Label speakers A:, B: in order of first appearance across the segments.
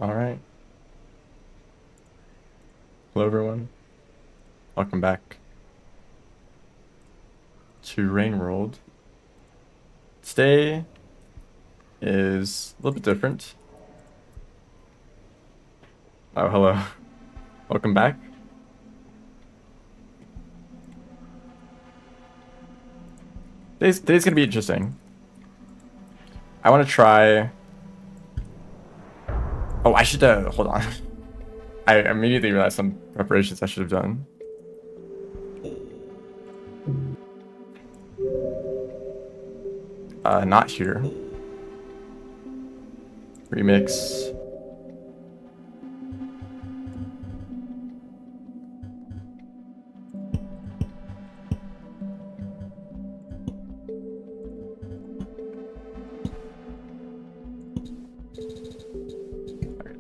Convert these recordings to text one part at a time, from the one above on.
A: All right. Hello, everyone. Welcome back to Rain World. Today is a little bit different. Oh, hello. Welcome back. Today's gonna be interesting. I want to try. Oh, I should hold on. I immediately realized some preparations I should have done. Not here. Remix.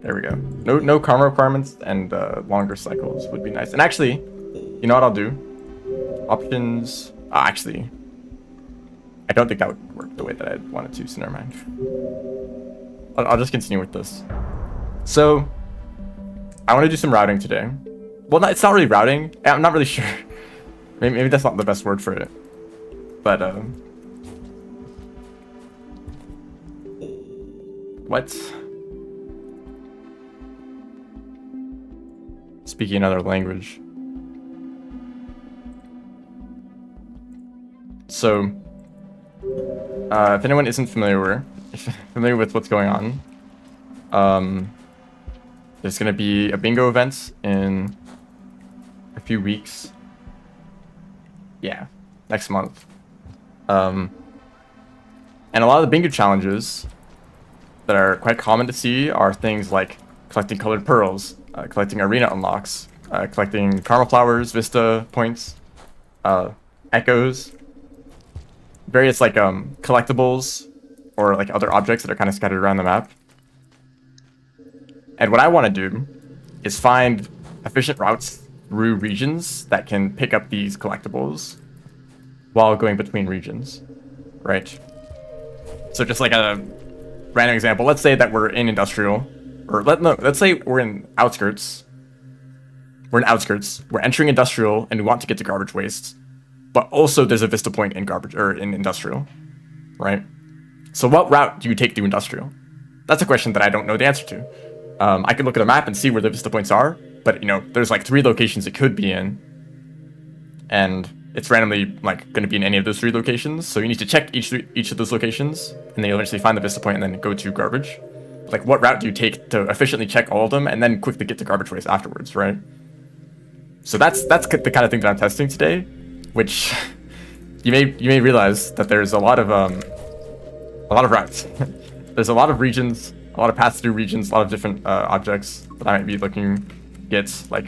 A: There we go. No karma requirements and longer cycles would be nice. And actually, you know what I'll do? Options. Actually, I don't think that would work the way that I wanted to, so never mind. I'll just continue with this. So, I want to do some routing today. Well, it's not really routing. I'm not really sure. Maybe that's not the best word for it. But, what? Speaking another language. So, if anyone isn't familiar with what's going on, there's gonna be a bingo event in a few weeks. Yeah, next month. And a lot of the bingo challenges that are quite common to see are things like collecting colored pearls, collecting arena unlocks, collecting karma flowers, vista points, echoes, various like collectibles or like other objects that are kind of scattered around the map. And what I want to do is find efficient routes through regions that can pick up these collectibles while going between regions, right? So just like a random example, let's say that we're in industrial, or let's say we're in outskirts. We're entering industrial and we want to get to garbage waste, but also there's a vista point in garbage or in industrial, right? So what route do you take through industrial? That's a question that I don't know the answer to. I could look at a map and see where the vista points are, but there's like 3 locations it could be in, and it's randomly like going to be in any of those 3 locations. So you need to check each of those locations, and then you'll eventually find the vista point and then go to garbage. Like, what route do you take to efficiently check all of them and then quickly get to garbage waste afterwards, right? So that's the kind of thing that I'm testing today, which you may realize that there's a lot of routes. There's a lot of regions, a lot of pass through regions, a lot of different objects that I might be looking to get, like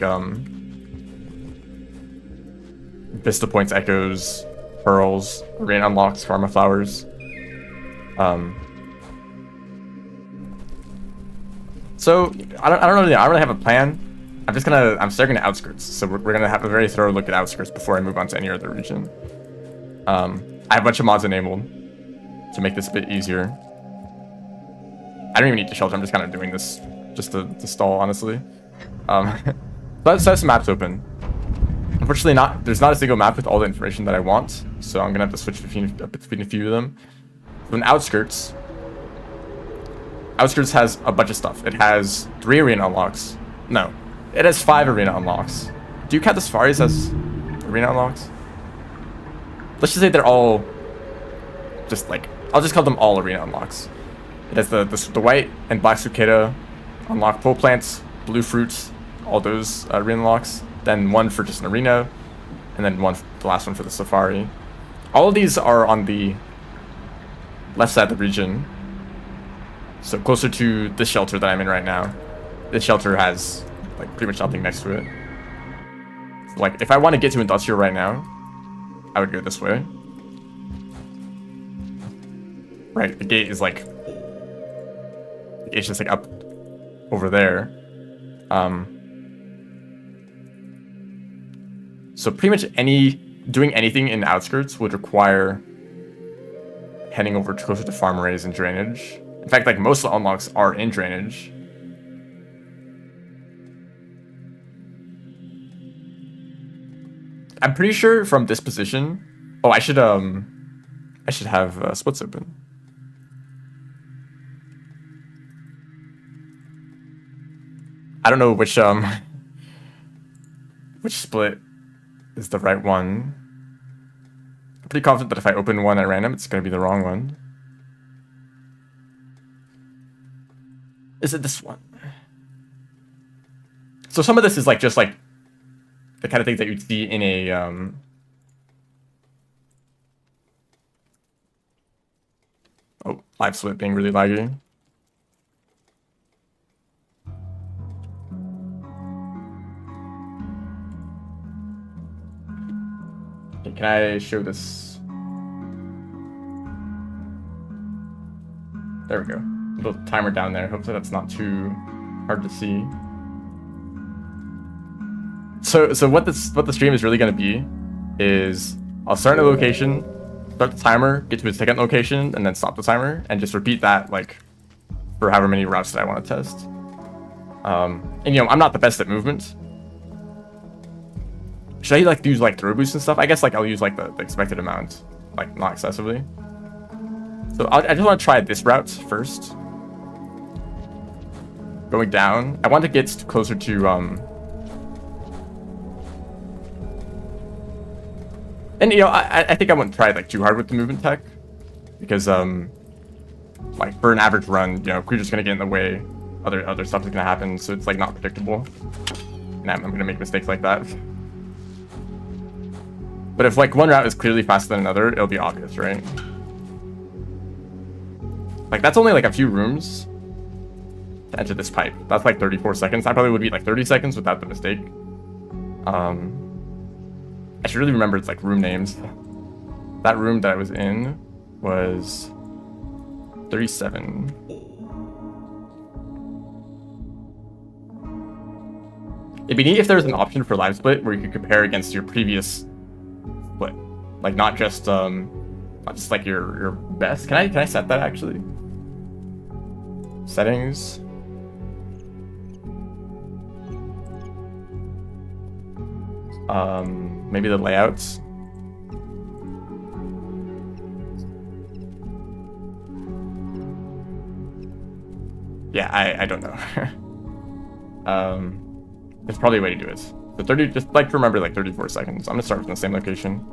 A: vista points, echoes, pearls, arena unlocks, karma flowers. So I don't really have a plan. I'm starting at outskirts, so we're gonna have a very thorough look at outskirts before I move on to any other region. I have a bunch of mods enabled to make this a bit easier. I don't even need to shelter. I'm just kind of doing this just to stall, honestly. Let's have some maps open. Unfortunately, there's not a single map with all the information that I want, so I'm gonna have to switch between a few of them. So in outskirts has a bunch of stuff. It has 3 arena unlocks. No, it has 5 arena unlocks. Do you count the safaris as arena unlocks? Let's just say they're all just like, I'll just call them all arena unlocks. It has the white and black cicada unlock, pole plants, blue fruits, all those arena unlocks. Then 1 for just an arena, and then the last one for the safari. All of these are on the left side of the region, so closer to this shelter that I'm in right now. This shelter has like pretty much nothing next to it. So, like, if I want to get to industrial right now, I would go this way. Right, the gate is like, it's just like up over there. So pretty much doing anything in the outskirts would require heading over closer to farm arrays and drainage. In fact, like most of the unlocks are in drainage. I'm pretty sure from this position. Oh, I should have splits open. I don't know which split is the right one. I'm pretty confident that if I open one at random, it's gonna be the wrong one. Is it this one? So some of this is like just like the kind of things that you'd see in a oh, live split being really laggy. Okay, can I show this? There we go. Little timer down there. Hopefully that's not too hard to see. So what the stream is really going to be is I'll start in a location, start the timer, get to a second location, and then stop the timer, and just repeat that like for however many routes that I want to test. And you know, I'm not the best at movement. Should I like use like throw boost and stuff? I guess like I'll use like the expected amount, like not excessively. So I just want to try this route first. Going down, I want to get closer to and you know, I think I wouldn't try like too hard with the movement tech, because like for an average run, you know, creature's gonna get in the way, other stuff is gonna happen, so it's like not predictable, and I'm gonna make mistakes like that. But if like one route is clearly faster than another, it'll be obvious, right? Like that's only like a few rooms to enter this pipe. That's like 34 seconds. I probably would be like 30 seconds without the mistake. I should really remember it's like room names. That room that I was in was 37. It'd be neat if there was an option for live split where you could compare against your previous split, like not just like your best. Can I set that actually? Settings. Maybe the layouts. Yeah, I don't know. There's probably a way to do it. But 30, just like remember like 34 seconds. I'm gonna start from the same location.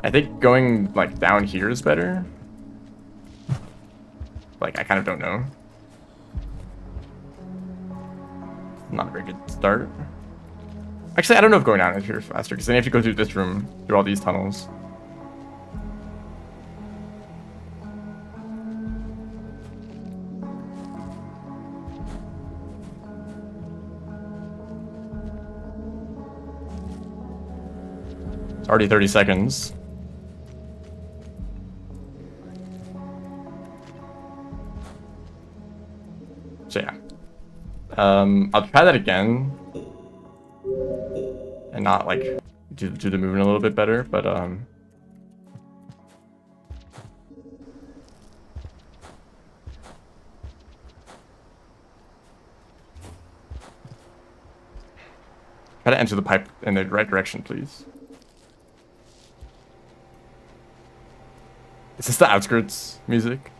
A: I think going like down here is better. Like I kind of don't know. Not a very good start. Actually, I don't know if going down here is faster, because then you have to go through this room, through all these tunnels. It's already 30 seconds. So yeah. I'll try that again. And not like do the movement a little bit better, but try to enter the pipe in the right direction, please. Is this the outskirts music?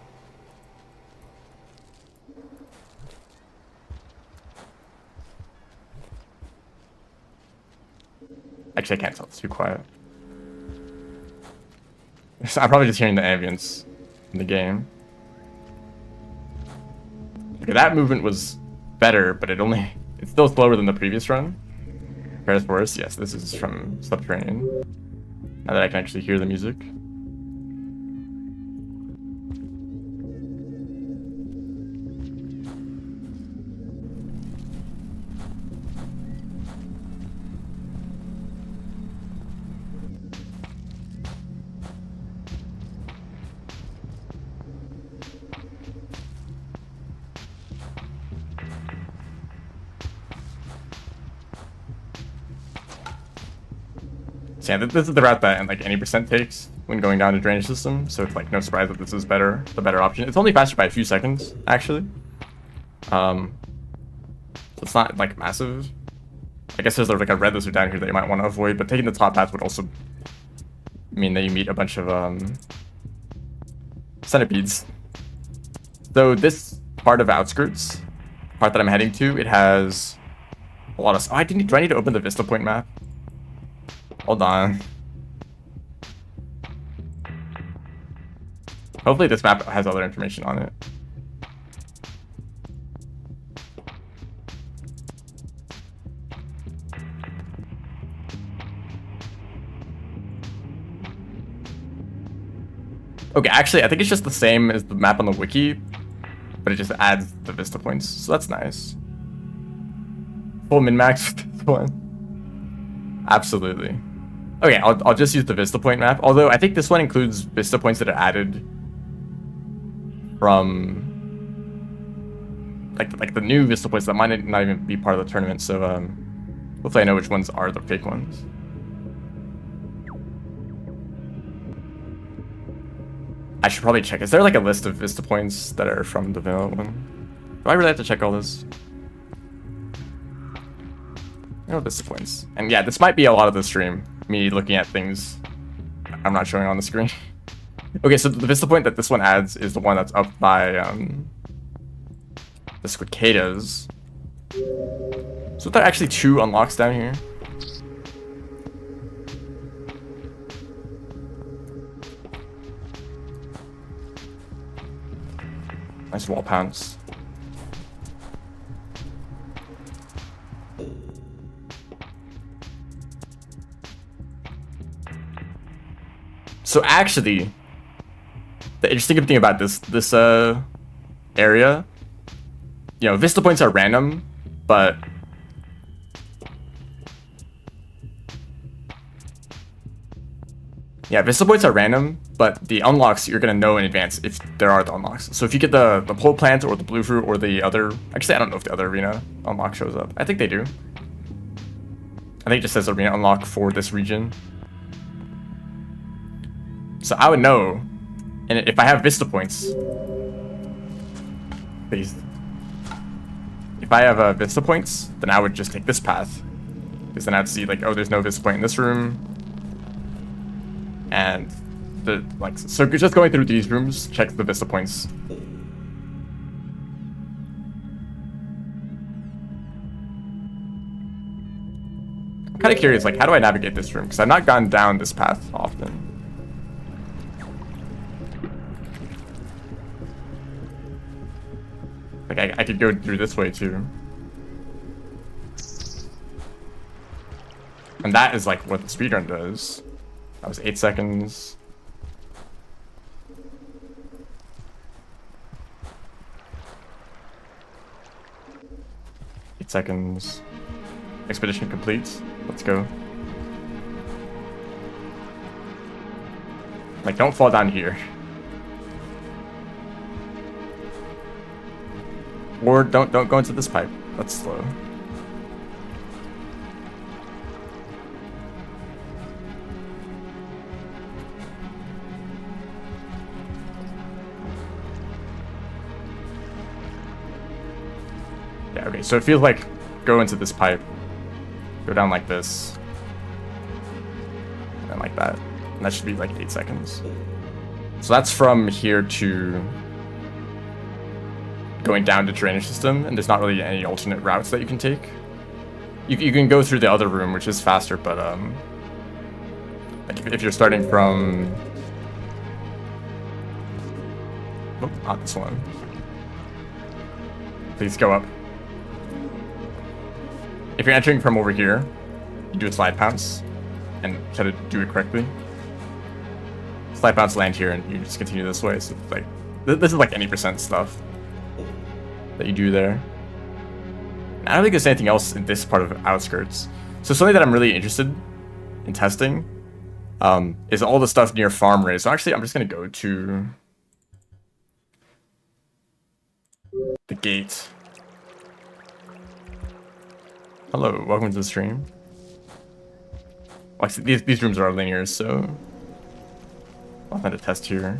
A: Actually, I can't tell. It's too quiet. I'm probably just hearing the ambience in the game. Okay, that movement was better, but it's still slower than the previous run. Paris Forest, yes, this is from Subterranean. Now that I can actually hear the music. Yeah, this is the route that like any percent takes when going down a drainage system, so it's like no surprise that this is the better option. It's only faster by a few seconds, actually. So it's not like massive. I guess there's like a red lizard down here that you might want to avoid, but taking the top path would also mean that you meet a bunch of centipedes. So this part of Outskirts, part that I'm heading to, it has a lot of... Oh, do I need to open the Vista Point map? Hold on. Hopefully this map has other information on it. Okay, actually, I think it's just the same as the map on the wiki, but it just adds the Vista points, so that's nice. Full min-max for this one. Absolutely. Okay, I'll just use the Vista Point map, although I think this one includes Vista points that are added from like the new Vista points that might not even be part of the tournament, so hopefully I know which ones are the fake ones. I should probably check. Is there like a list of Vista points that are from the vanilla one? Do I really have to check all this? No Vista points. And yeah, this might be a lot of the stream. Me looking at things I'm not showing on the screen. Okay, so the Vista point that this one adds is the one that's up by the Squidcadas. So there are actually 2 unlocks down here. Nice wall pounce. So actually, the interesting thing about this area, you know, Vista points are random, but yeah, Vista points are random, but the unlocks you're gonna know in advance if there are the unlocks. So if you get the pole plant or the blue fruit or the other, actually I don't know if the other arena unlock shows up. I think they do. I think it just says arena unlock for this region. So I would know, and if I have Vista points, please. If I have Vista points, then I would just take this path, because then I'd see like, oh, there's no Vista point in this room, and the like. So just going through these rooms, check the Vista points. I'm kind of curious, like, how do I navigate this room? Because I've not gone down this path often. Like, I could go through this way, too. And that is, like, what the speedrun does. That was 8 seconds. Eight seconds. Expedition complete. Let's go. Like, don't fall down here. Or don't go into this pipe. That's slow. Yeah, okay, so it feels like go into this pipe. Go down like this. And like that. And that should be like 8 seconds. So that's from here to going down the drainage system, and there's not really any alternate routes that you can take. You can go through the other room, which is faster, but like if you're starting from... Oh, not this one. Please go up. If you're entering from over here, you do a slide pounce and try to do it correctly. Slide pounce, land here, and you just continue this way. So like this is like any percent stuff that you do there. I don't think there's anything else in this part of Outskirts. So something that I'm really interested in testing is all the stuff near farm raise. So actually, I'm just gonna go to the gate. Hello, welcome to the stream. Well, actually, these rooms are linear, so I'll find a test here.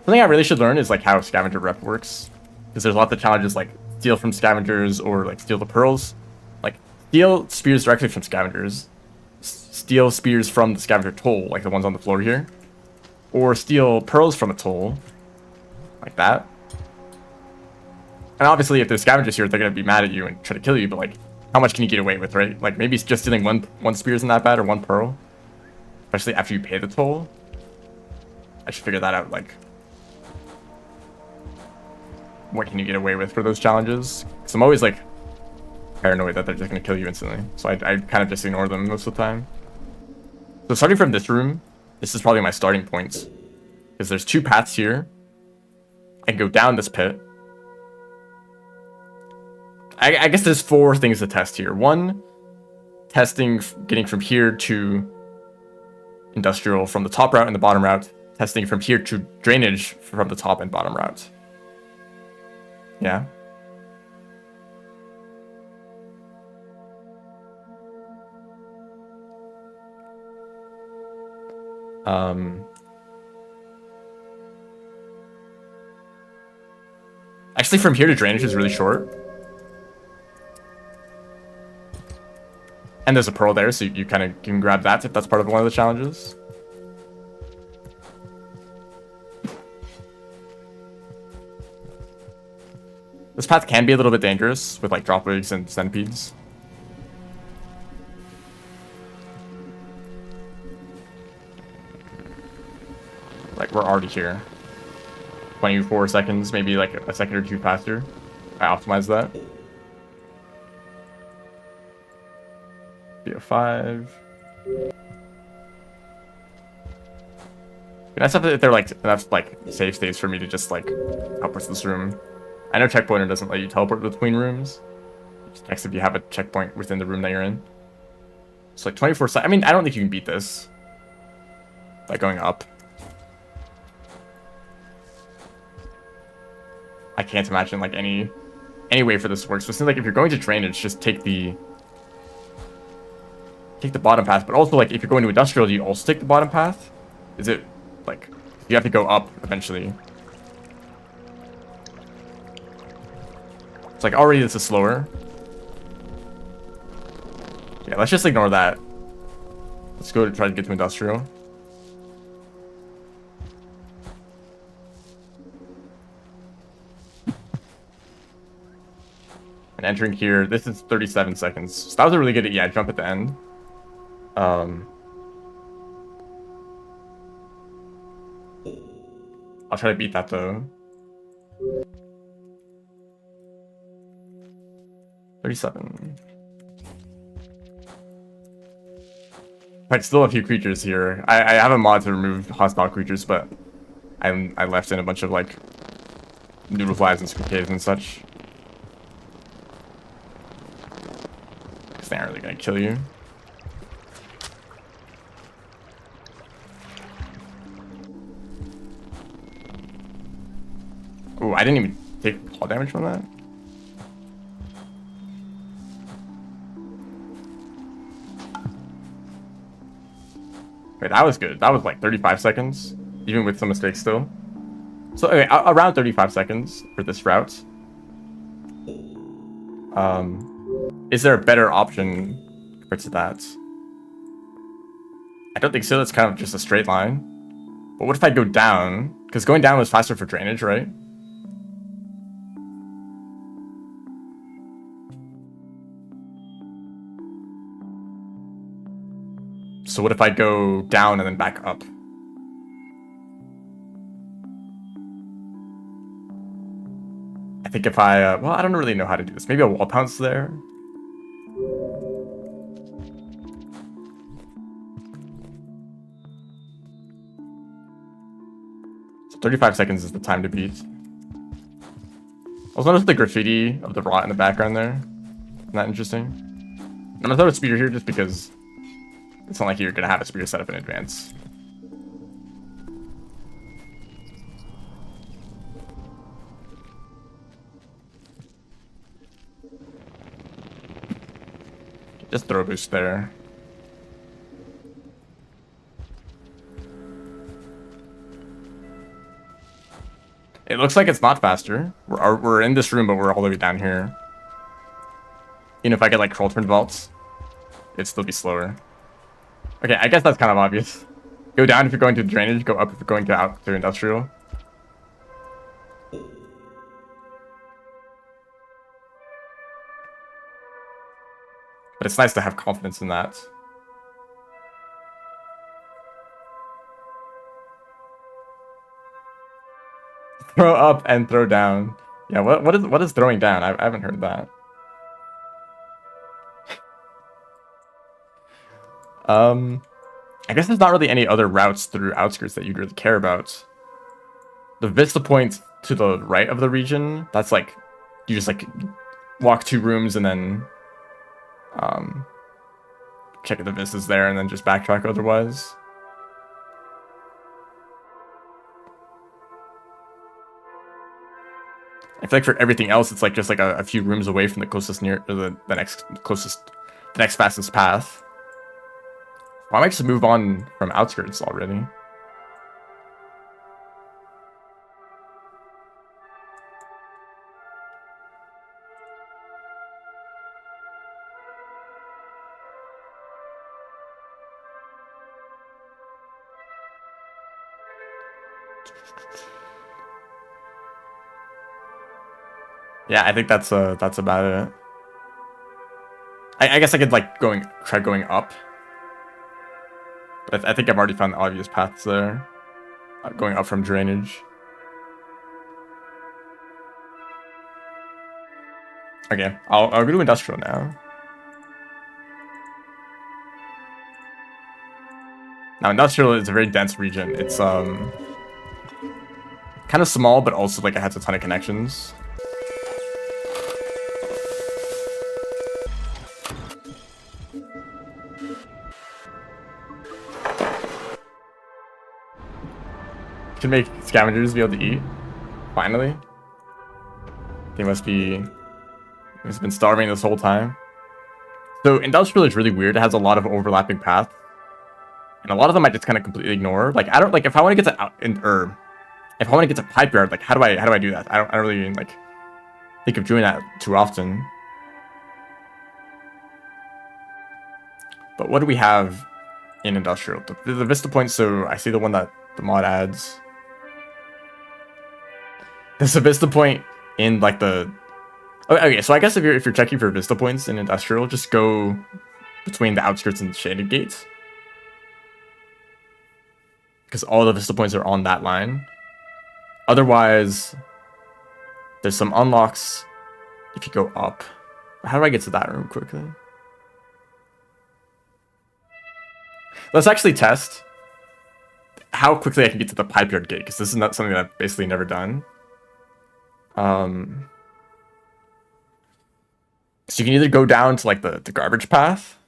A: Something I really should learn is like how scavenger rep works. because there's lots of challenges like steal from scavengers or like steal the pearls. Like steal spears directly from scavengers, steal spears from the scavenger toll, like the ones on the floor here, or steal pearls from a toll, like that. And obviously, if there's scavengers here, they're gonna be mad at you and try to kill you. But like, how much can you get away with, right? Like maybe just stealing one spear isn't that bad, or one pearl, especially after you pay the toll. I should figure that out. Like, what can you get away with for those challenges? Because I'm always like paranoid that they're just gonna kill you instantly. So I kind of just ignore them most of the time. So starting from this room, this is probably my starting point, because there's 2 paths here. I can go down this pit. I guess there's 4 things to test here. 1, testing getting from here to industrial from the top route and the bottom route. Testing from here to drainage from the top and bottom route. Yeah. Actually, from here to drainage is really short. And there's a pearl there, so you kind of can grab that if that's part of one of the challenges. This path can be a little bit dangerous with like drop wigs and centipedes. Like, we're already here. 24 seconds, maybe like a second or 2 faster. I optimized that. BO5. Nice if they're like enough like safe states for me to just like teleport to this room. I know checkpointer doesn't let you teleport between rooms. Just text if you have a checkpoint within the room that you're in. It's like 24 seconds. I mean, I don't think you can beat this by going up. I can't imagine like any way for this works. So it seems like if you're going to drainage, just take the bottom path. But also like if you're going to industrial, do you also take the bottom path? Is it like you have to go up eventually? It's like already this is slower. Yeah, let's just ignore that. Let's go to try to get to industrial. And entering here, this is 37 seconds. So that was a really good, yeah, jump at the end. I'll try to beat that though. 37. Right, still a few creatures here. I have a mod to remove hostile creatures, but I left in a bunch of like noodle flies and squid caves and such. Because they aren't really gonna kill you. Ooh, I didn't even take fall damage from that. Wait, that was good. That was like 35 seconds, even with some mistakes still. So anyway, around 35 seconds for this route. Is there a better option compared to that? I don't think so. That's kind of just a straight line. But what if I go down? Because going down was faster for drainage, right? So what if I go down and then back up? I think if I, well, I don't really know how to do this. Maybe a wall pounce there. So 35 seconds is the time to beat. Also notice the graffiti of the rot in the background there. Isn't that interesting? I'm gonna throw a speeder here just because it's not like you're gonna have a speeder set up in advance. Just throw a boost there. It looks like it's not faster. We're in this room, but we're all the way down here. Even if I get like crawl turn vaults, it'd still be slower. Okay, I guess that's kind of obvious. Go down if you're going to drainage, go up if you're going to out to industrial. But it's nice to have confidence in that. Throw up and throw down. Yeah, what is throwing down? I haven't heard that. I guess there's not really any other routes through outskirts that you'd really care about. The vista point to the right of the region, that's like, you just like walk 2 rooms and then check if the vista's there and then just backtrack otherwise. I feel like for everything else, it's like just like a few rooms away from the closest or the next fastest path. Why might I just move on from outskirts already? Yeah, I think that's about it. I guess I could like try going up, but I think I've already found the obvious paths there. Going up from drainage. Okay, I'll go to industrial now. Now industrial is a very dense region. It's kind of small, but also like it has a ton of connections. Can make scavengers be able to eat. Finally. They must been starving this whole time. So industrial is really weird. It has a lot of overlapping paths. And a lot of them I just kind of completely ignore. Like I don't like if I want to get to if I want to get to pipe yard, like how do I do that? I don't really even like think of doing that too often. But what do we have in industrial? The vista point, so I see the one that the mod adds. There's a vista point in like the... Okay, so I guess if you're checking for vista points in industrial, just go between the outskirts and the shaded gates. Because all the vista points are on that line. Otherwise, there's some unlocks if you go up. How do I get to that room quickly? Let's actually test how quickly I can get to the pipe yard gate, because this is not something that I've basically never done. So you can either go down to like the garbage path.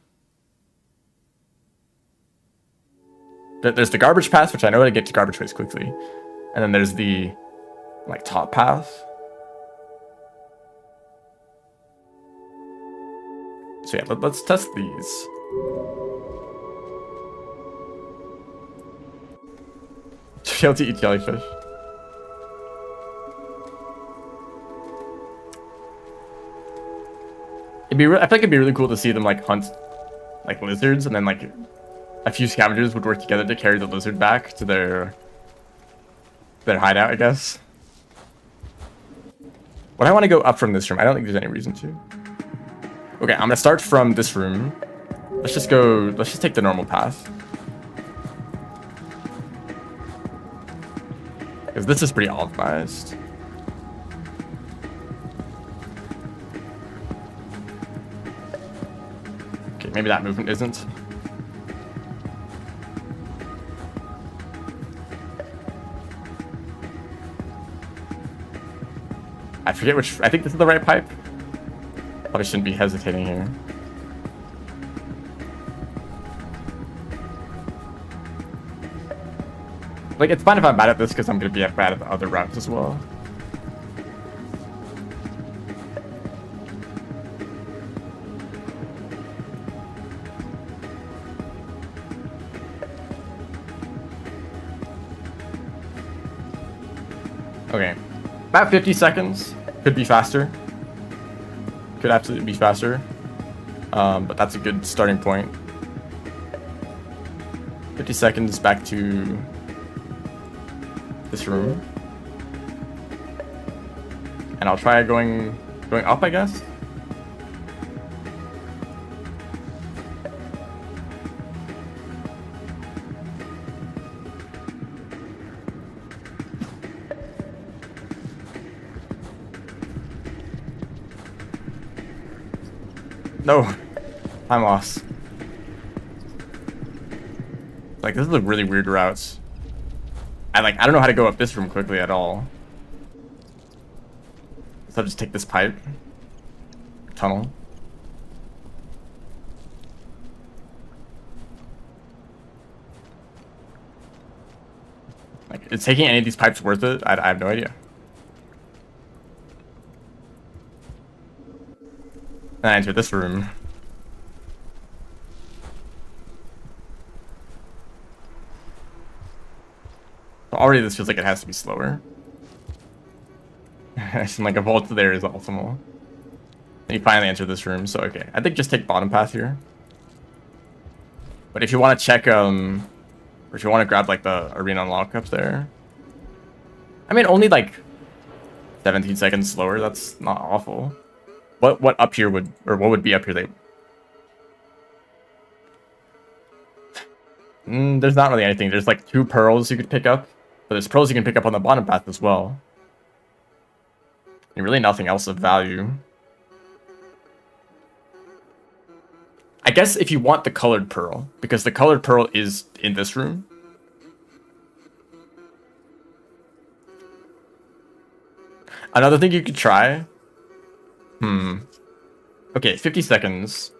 A: There's the garbage path, which I know how to get to garbage waste quickly. And then there's the like top path. So yeah, let's test these. To be able to eat jellyfish. I feel like it'd be really cool to see them like hunt like lizards, and then like a few scavengers would work together to carry the lizard back to their hideout, I guess. But I want to go up from this room. I don't think there's any reason to. Okay, I'm gonna start from this room. Let's just take the normal path. Because this is pretty optimized. Okay, maybe that movement isn't. I forget which... I think this is the right pipe. Probably shouldn't be hesitating here. Like, it's fine if I'm bad at this, because I'm going to be bad at the other routes as well. Okay. About 50 seconds. Could be faster. Could absolutely be faster. But that's a good starting point. 50 seconds back to this room. And I'll try going up, I guess. No, I'm lost. Like, this is a really weird route. I don't know how to go up this room quickly at all. So I'll just take this pipe. Tunnel. Like, is taking any of these pipes worth it? I have no idea. Then I enter this room. Already this feels like it has to be slower. And like a vault there is optimal. And you finally enter this room, so okay. I think just take bottom path here. But if you want to check, or if you want to grab like the arena unlock up there. I mean, only like 17 seconds slower, that's not awful. What up here would, or what would be up here? There's not really anything. There's like 2 pearls you could pick up. But there's pearls you can pick up on the bottom path as well. And really nothing else of value. I guess if you want the colored pearl, because the colored pearl is in this room. Another thing you could try. Okay, 50 seconds.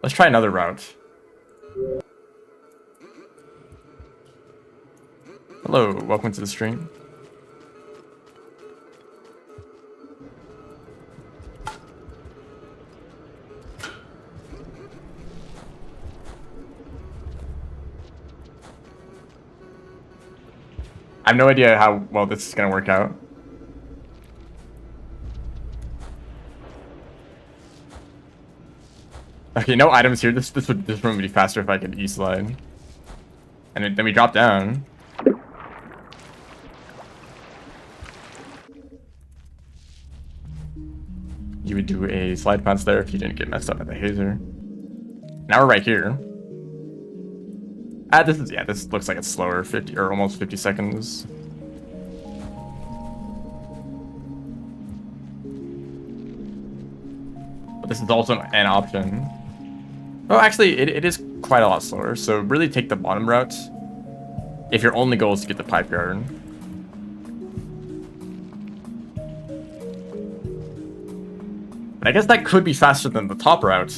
A: Let's try another route. Hello, welcome to the stream. I have no idea how well this is gonna work out. Okay, no items here. This room would be faster if I could E-slide. And then we drop down. You would do a slide bounce there if you didn't get messed up at the hazer. Now we're right here. This looks like it's slower, 50 or almost 50 seconds. But this is also an option. Oh, actually, it is quite a lot slower. So really take the bottom route if your only goal is to get the pipe yard. I guess that could be faster than the top route.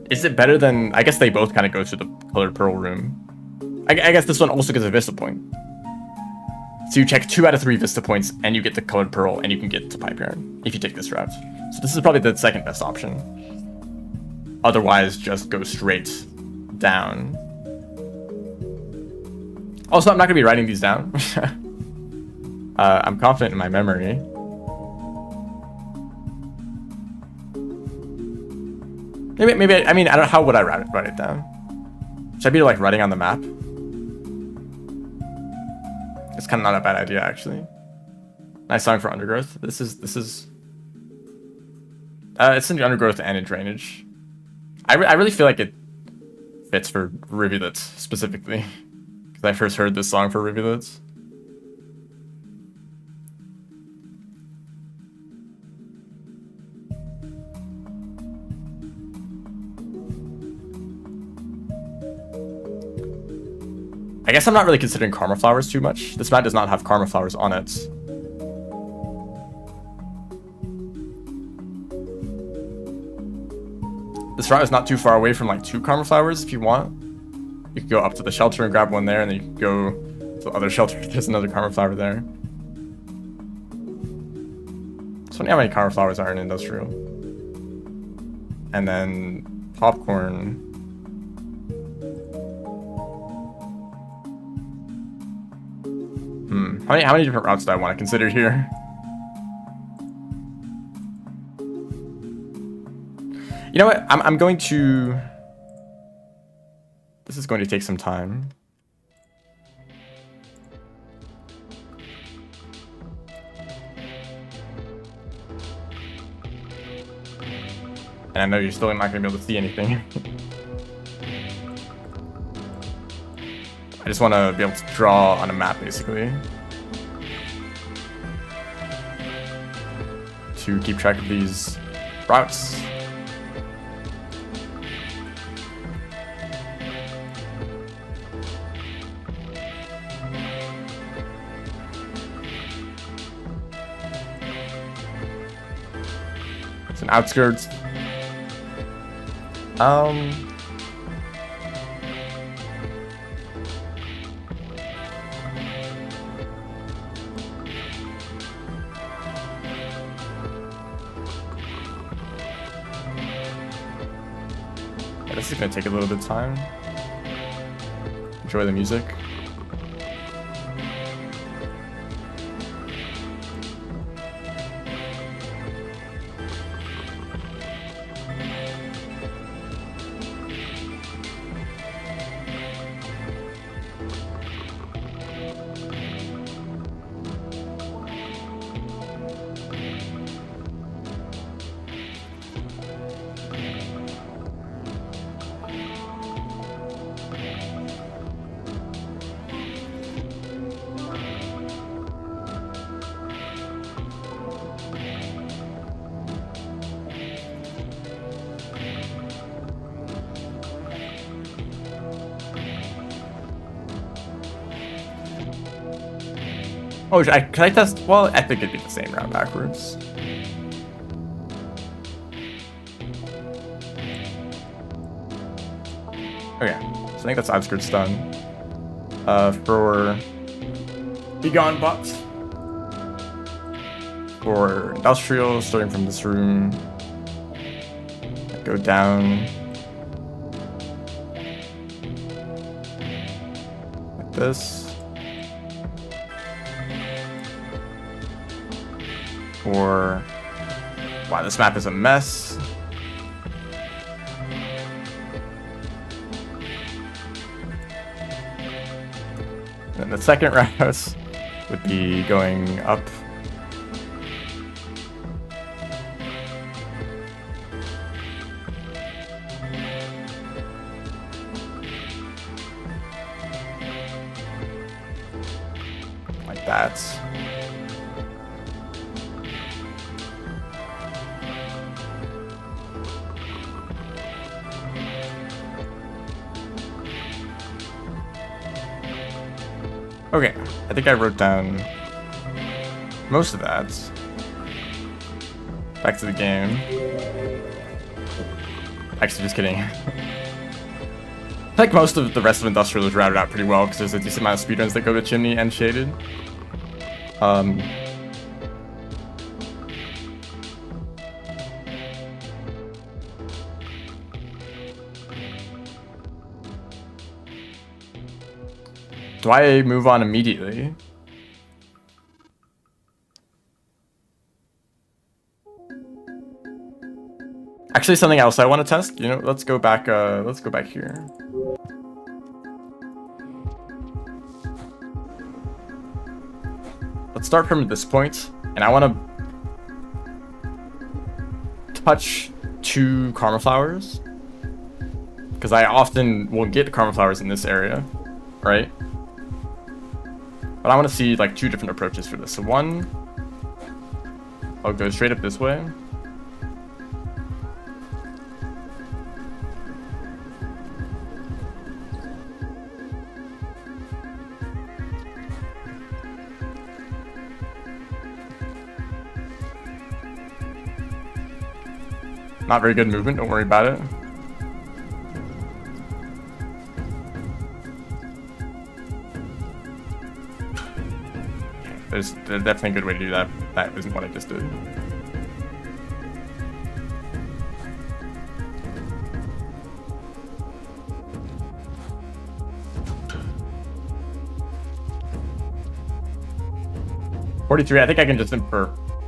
A: Is it better than... I guess they both kind of go through the colored pearl room. I guess this one also gets a Vista point. So you check 2 out of 3 Vista points, and you get the colored pearl, and you can get to pipe yarn if you take this route. So this is probably the second best option. Otherwise, just go straight down. Also, I'm not going to be writing these down. I'm confident in my memory. Maybe I mean, I don't know, how would I write it down? Should I be like writing on the map? It's kind of not a bad idea, actually. Nice song for Undergrowth. This is it's in the Undergrowth and in Drainage. I really feel like it fits for Rivulets specifically, because I first heard this song for Rivulets. I guess I'm not really considering Karma Flowers too much. This map does not have Karma Flowers on it. This route is not too far away from like 2 Karma Flowers if you want. You can go up to the shelter and grab one there, and then you can go to the other shelter. There's another Karma Flower there. It's funny how many Karma Flowers are in Industrial. And then Popcorn. How many different routes do I want to consider here? You know what? I'm going to... This is going to take some time. And I know you're still not going to be able to see anything. I just want to be able to draw on a map, basically. To keep track of these routes. It's an outskirts. This is gonna take a little bit of time. Enjoy the music. Oh, can I test? Well, I think it'd be the same route backwards. Okay, so I think that's outskirts done. For Begone Box. For industrial, starting from this room. Go down. Like this. Or, wow, this map is a mess. And the second route would be going up. Like that. Okay, I think I wrote down most of that. Back to the game. Actually, just kidding. I think most of the rest of Industrial is routed out pretty well because there's a decent amount of speedruns that go to Chimney and Shaded. Do I move on immediately? Actually, something else I want to test. You know, let's go back. Let's go back here. Let's start from this point, and I want to touch 2 karma flowers because I often will get karma flowers in this area, right? But I want to see like 2 different approaches for this. So one, I'll go straight up this way. Not very good movement, don't worry about it. There's definitely a good way to do that. That isn't what I just did. 43, I think I can just infer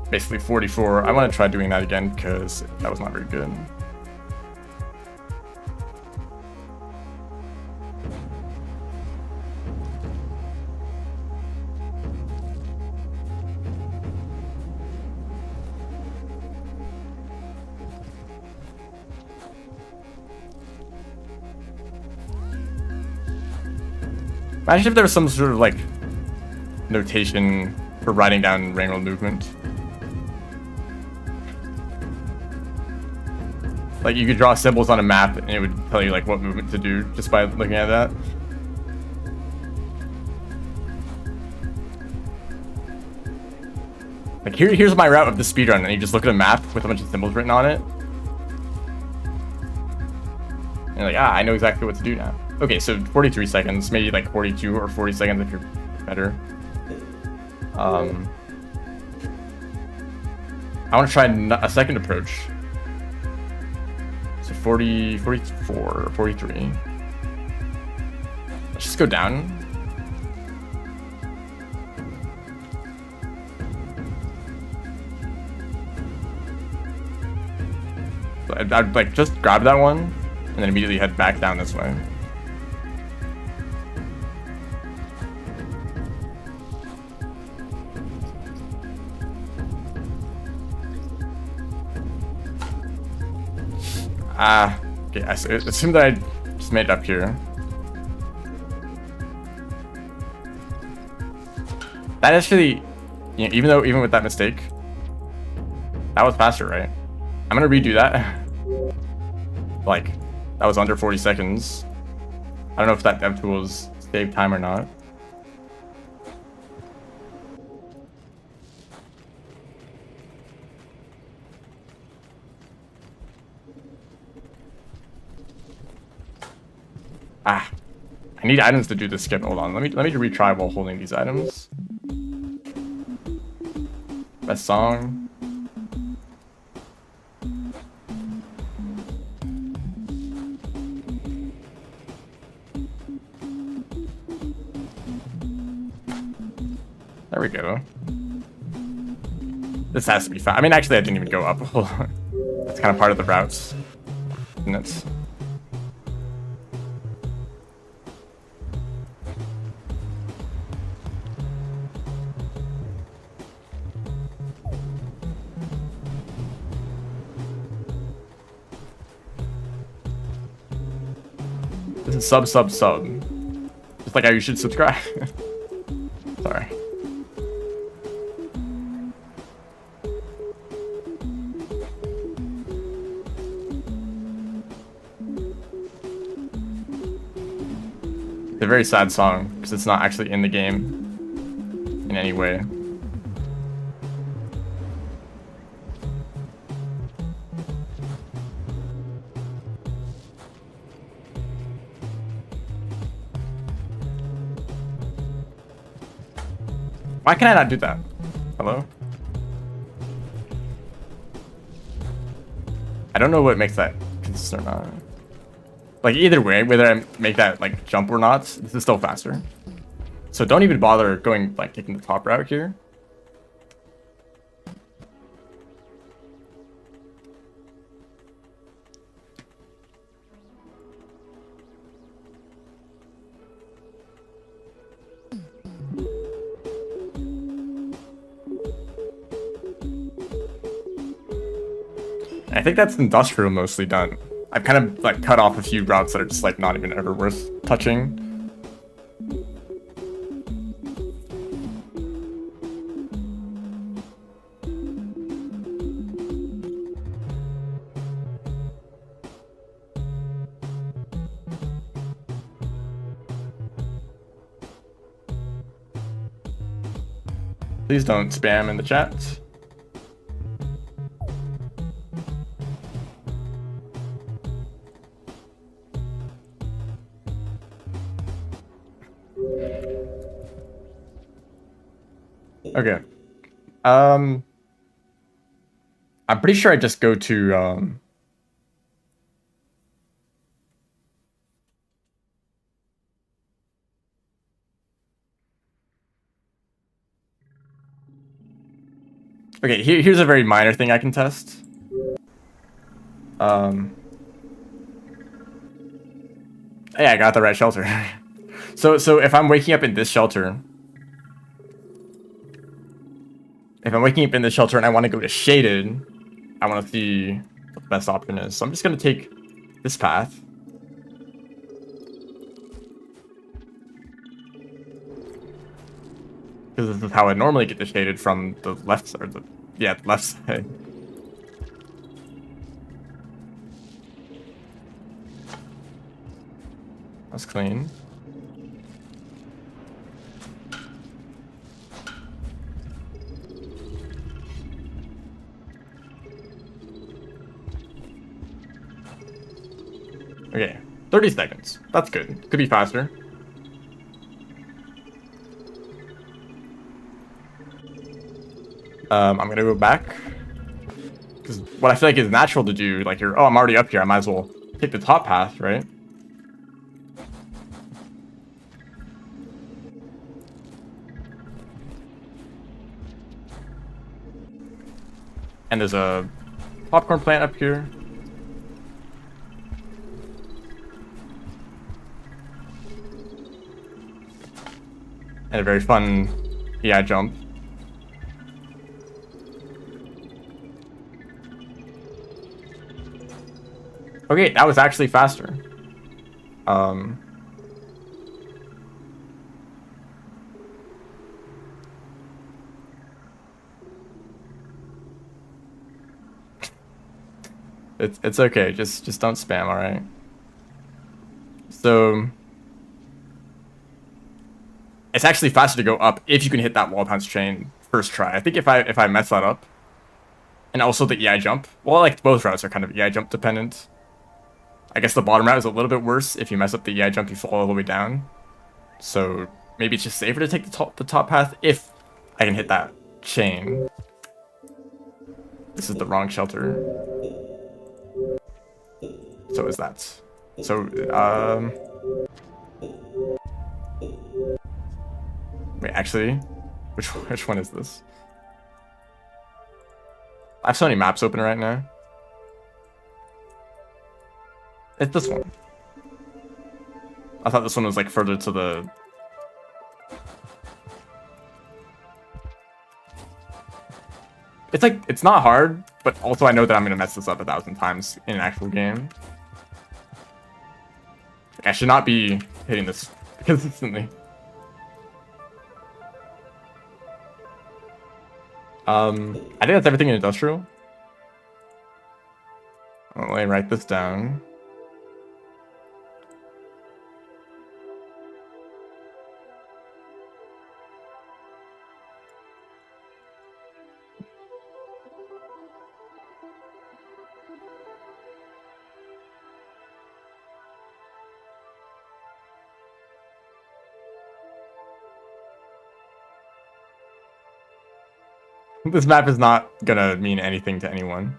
A: basically 44. I want to try doing that again because that was not very good. Imagine if there was some sort of like notation for writing down wrangle movement. Like you could draw symbols on a map and it would tell you like what movement to do just by looking at that. Like here's my route of the speedrun, and you just look at a map with a bunch of symbols written on it. And you're like, I know exactly what to do now. Okay, so 43 seconds, maybe like 42 or 40 seconds if you're better. I want to try a second approach. So 40, 44, 43. Let's just go down. So I'd like just grab that one and then immediately head back down this way. Okay, I assume that I just made it up here. That actually, you know, even with that mistake, that was faster, right? I'm gonna redo that. Like, that was under 40 seconds. I don't know if that DevTools saved time or not. I need items to do this skip. Hold on, let me retry while holding these items. Best song. There we go. This has to be fine. I mean, actually, I didn't even go up. That's kind of part of the routes, isn't it? This is sub. Just like how you should subscribe. Sorry. It's a very sad song because it's not actually in the game in any way. Why can I not do that? Hello? I don't know what makes that consistent or not. Like either way, whether I make that like jump or not, this is still faster. So don't even bother going like taking the top route here. I think that's industrial mostly done. I've kind of like cut off a few routes that are just like not even ever worth touching. Please don't spam in the chat. Okay. I'm pretty sure I just go to Okay, here's a very minor thing I can test. Yeah, I got the right shelter. So if I'm waking up in this shelter, and I want to go to shaded, I want to see what the best option is. So I'm just gonna take this path. Because this is how I normally get the shaded from the left side, or the left side. That's clean. Okay, 30 seconds. That's good. Could be faster. I'm gonna go back. Because what I feel like is natural to do, like oh, I'm already up here, I might as well take the top path, right? And there's a popcorn plant up here. And a very fun EI jump. Okay, that was actually faster. It's okay. Just don't spam, all right? So it's actually faster to go up if you can hit that wall bounce chain first try. I think if I mess that up, and also the EI jump, well, like both routes are kind of EI jump dependent. I guess the bottom route is a little bit worse. If you mess up the EI jump, you fall all the way down. So maybe it's just safer to take the top path if I can hit that chain. This is the wrong shelter. So is that. So, wait, actually, which one is this? I have so many maps open right now. It's this one. I thought this one was like further to the... It's like, it's not hard, but also I know that I'm gonna mess this up 1,000 times in an actual game. I should not be hitting this consistently. I think that's everything in industrial. Let me write this down. This map is not gonna mean anything to anyone.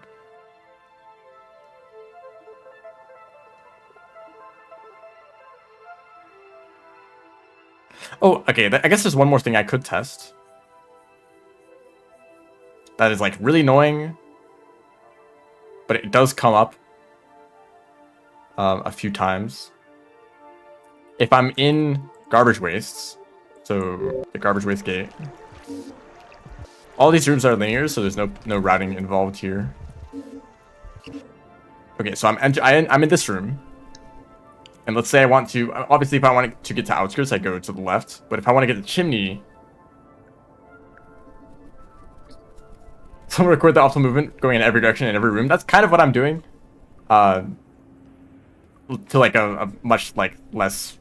A: Oh, okay, I guess there's one more thing I could test. That is like really annoying, but it does come up a few times. If I'm in garbage wastes, so the garbage waste gate, all these rooms are linear, so there's no routing involved here. Okay, so I'm in this room, and let's say I want to. Obviously, if I want to get to outskirts, I go to the left. But if I want to get the chimney, so I'm gonna record the optimal movement going in every direction in every room. That's kind of what I'm doing, to like a much like less,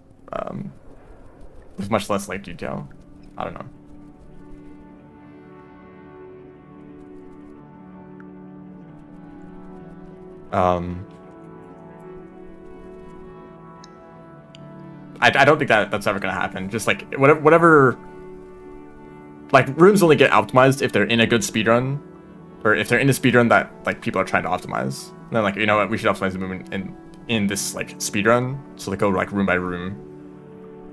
A: with much less like detail. I don't know. I don't think that's ever gonna happen. Just like whatever. Like rooms only get optimized if they're in a good speedrun, or if they're in a speedrun that like people are trying to optimize. And then like, you know what, we should optimize the movement in this like speedrun. So they go like room by room.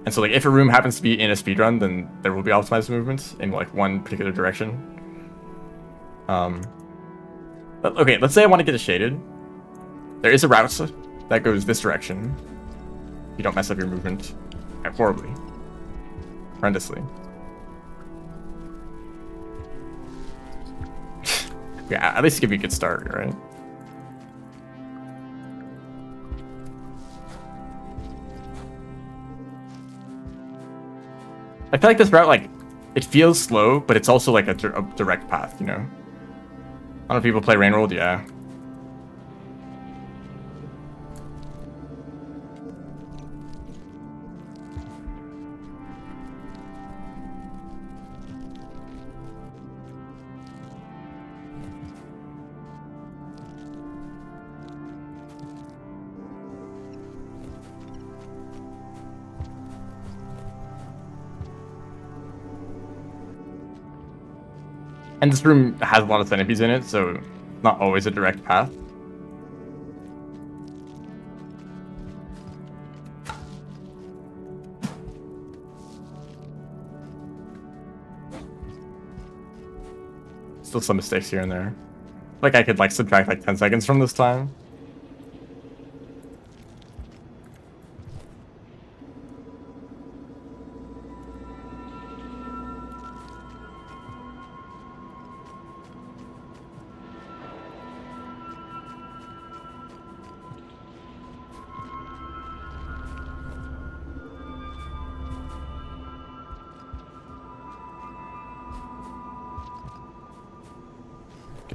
A: And so like if a room happens to be in a speedrun, then there will be optimized movements in like one particular direction. But okay, let's say I want to get it shaded. There is a route that goes this direction. You don't mess up your movement horribly, horrendously. Yeah, at least give you a good start, right? I feel like this route, like, it feels slow, but it's also like a direct path, you know? I don't know if people play Rainworld, yeah. And this room has a lot of centipedes in it, so not always a direct path. Still some mistakes here and there. Like I could like subtract like 10 seconds from this time.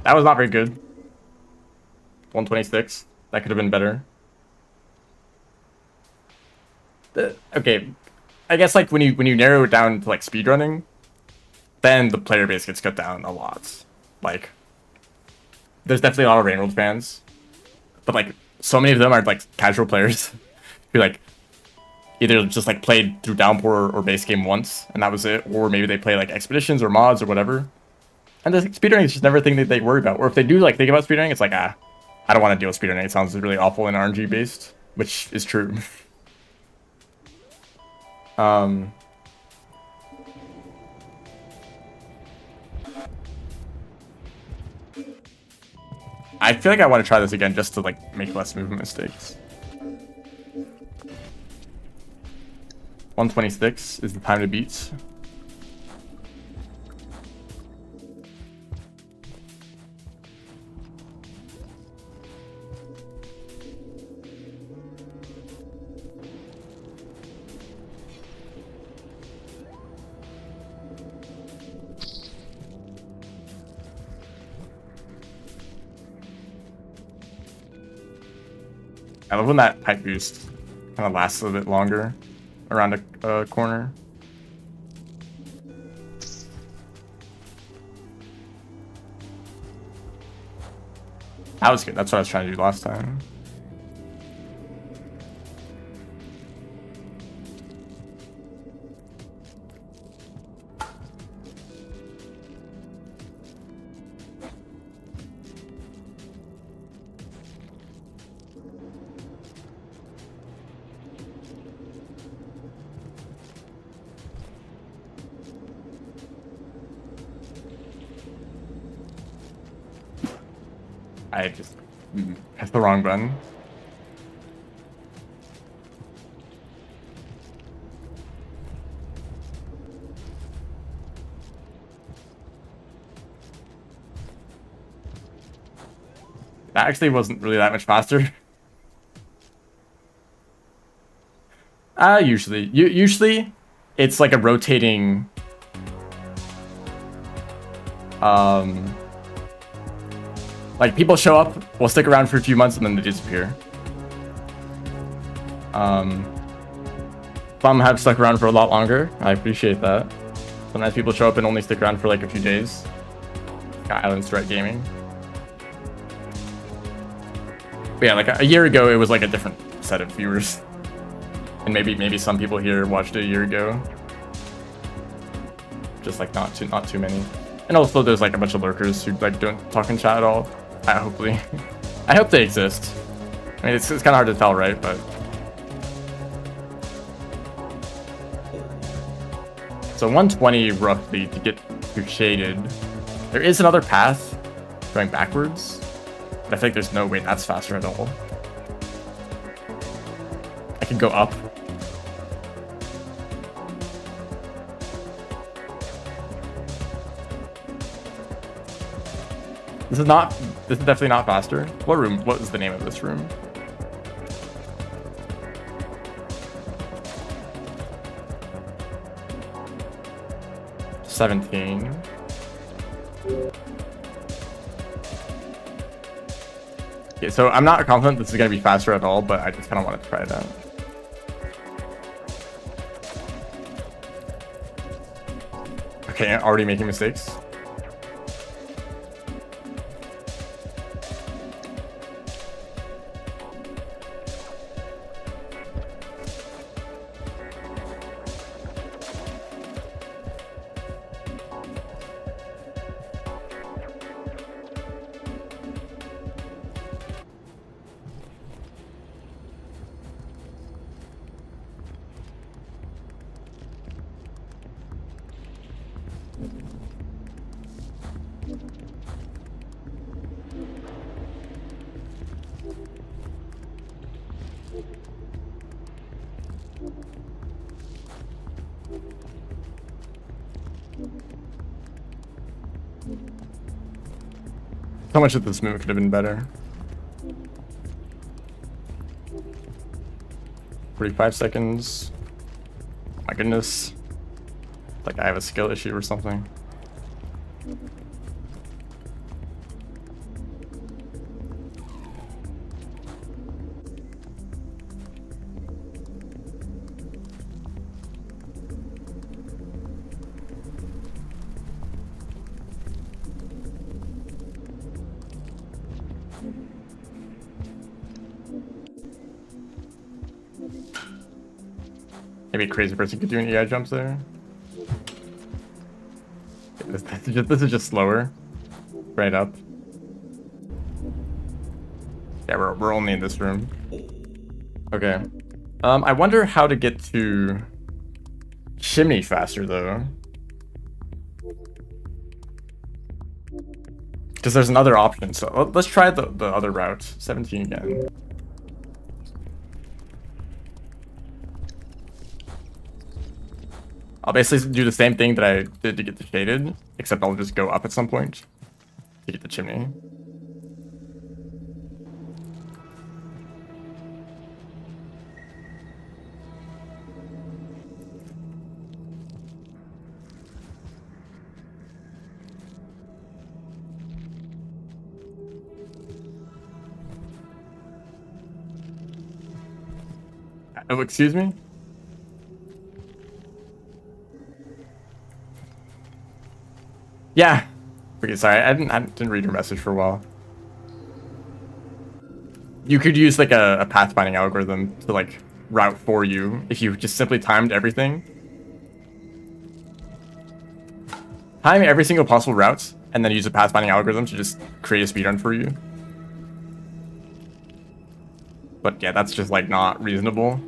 A: That was not very good. 126. That could have been better. Okay, I guess like when you narrow it down to like speedrunning, then the player base gets cut down a lot. Like, there's definitely a lot of Rainworld fans, but like so many of them are like casual players who like either just like played through Downpour or base game once and that was it, or maybe they play like expeditions or mods or whatever. And the speedrunning is just never a thing that they worry about. Or if they do like think about speedrunning, it's like, I don't want to deal with speedrunning. It sounds really awful and RNG based, which is true. I feel like I want to try this again just to like make less movement mistakes. 126 is the time to beat. I love when that pipe boost kind of lasts a bit longer around a corner. That was good. That's what I was trying to do last time. I just pressed the wrong button. That actually wasn't really that much faster. Usually it's like a rotating like people show up, will stick around for a few months and then they disappear. Some have stuck around for a lot longer. I appreciate that. Sometimes people show up and only stick around for like a few days. Got Island Strike Gaming. But yeah, like a year ago, it was like a different set of viewers. And maybe some people here watched it a year ago. Just like not too many. And also there's like a bunch of lurkers who like don't talk in chat at all. Hopefully. I hope they exist. I mean, it's kind of hard to tell, right? But so 120 roughly to get to shaded. There is another path Going backwards? But I think there's no way that's faster at all. I can go up. This is definitely not faster. What room? What is the name of this room? $17. Okay, so I'm not confident this is gonna be faster at all, but I just kind of want to try it out. Okay, already making mistakes. How much of this movement could have been better? 45 seconds. Oh my goodness. Like I have a skill issue or something. Maybe a crazy person could do an EI jumps there. This is just slower. Right up. Yeah, we're only in this room. Okay. I wonder how to get to chimney faster though. Because there's another option. So let's try the other route. 17 again. I'll basically do the same thing that I did to get the shaded, except I'll just go up at some point to get the chimney. Oh, excuse me? Yeah. Okay, sorry, I didn't read your message for a while. You could use like a pathfinding algorithm to like route for you if you just simply timed everything. Time every single possible route and then use a pathfinding algorithm to just create a speedrun for you. But yeah, that's just like not reasonable.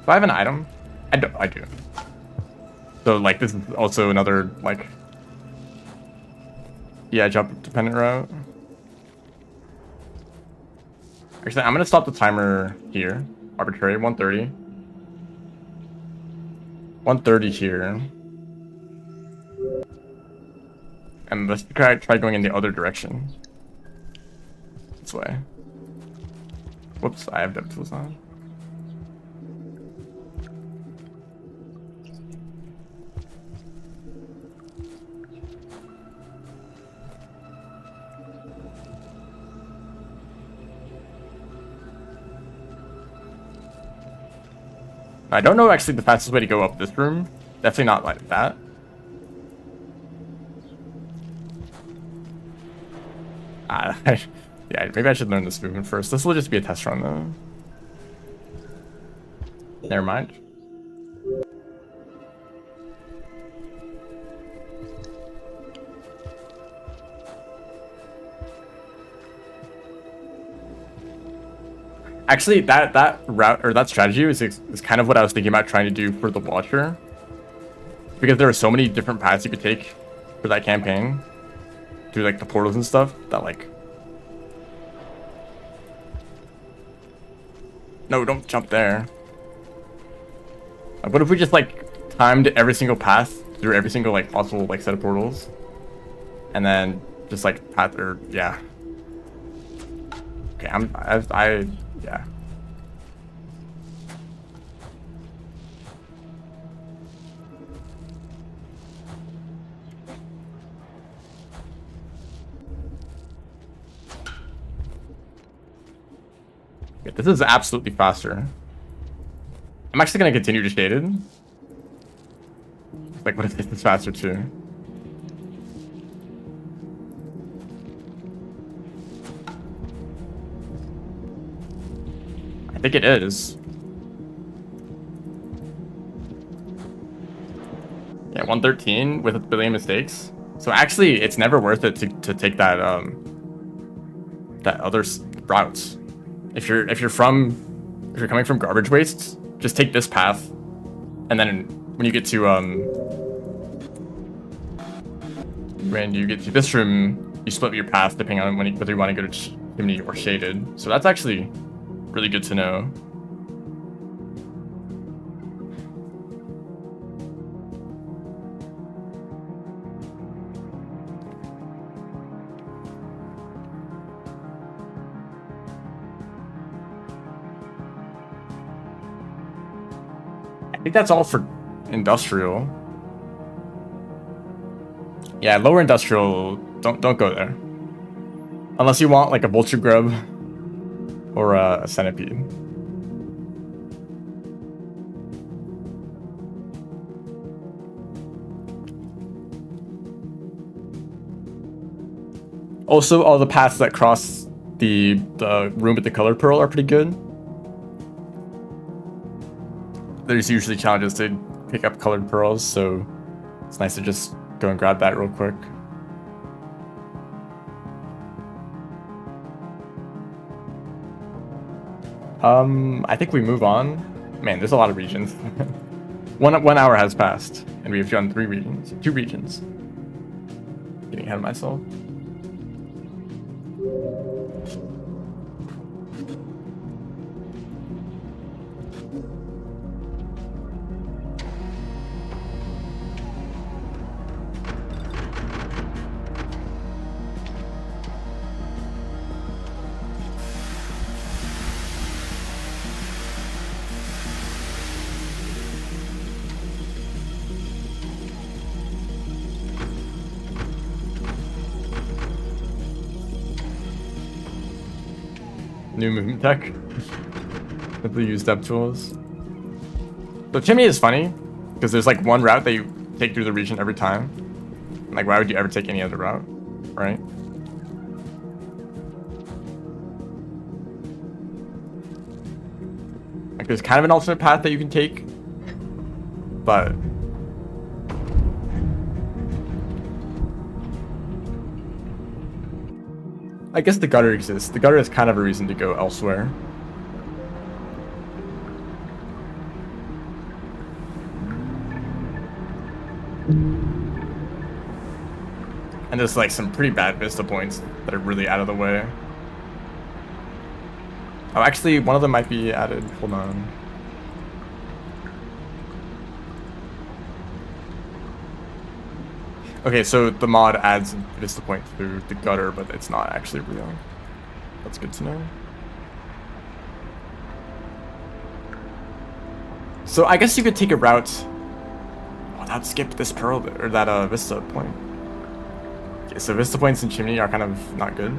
A: Do I have an item? I do. So like this is also another like jump dependent route. Actually, I'm gonna stop the timer here. Arbitrary 130. 130 here. And let's try going in the other direction. This way. Whoops, I have DevTools on. I don't know actually the fastest way to go up this room. Definitely not like that. Yeah, maybe I should learn this movement first. This will just be a test run though. Never mind. Actually, that route or that strategy is kind of what I was thinking about trying to do for the Watcher, because there are so many different paths you could take for that campaign, through like the portals and stuff. That like, no, don't jump there. What if we just like timed every single path through every single like possible like set of portals, and then just like path or yeah. Okay, yeah. Okay, this is absolutely faster. I'm actually gonna continue to shaded. Like, what if this is faster too? I think it is. Yeah, 113 with a billion mistakes. So actually, it's never worth it to take that that other routes. If you're coming from garbage wastes, just take this path, and then when you get to this room, you split your path depending on whether you want to go to chimney or shaded. So that's actually really good to know. I think that's all for industrial. Yeah, lower industrial, don't go there. Unless you want like a vulture grub or a centipede. Also, all the paths that cross the room with the colored pearl are pretty good. There's usually challenges to pick up colored pearls, so it's nice to just go and grab that real quick. I think we move on. Man, there's a lot of regions. one hour has passed, and we've done 2 regions. Getting ahead of myself. New movement tech. Simply use step tools. So chimney is funny because there's like one route that you take through the region every time. Like, why would you ever take any other route, right? Like, there's kind of an alternate path that you can take, but I guess the gutter exists. The gutter is kind of a reason to go elsewhere. And there's like some pretty bad vista points that are really out of the way. Oh, actually, one of them might be added. Hold on. Okay, so the mod adds vista point through the gutter, but it's not actually real. That's good to know. So I guess you could take a route. Oh, that'd skip this pearl or that vista point. Okay, so vista points and chimney are kind of not good.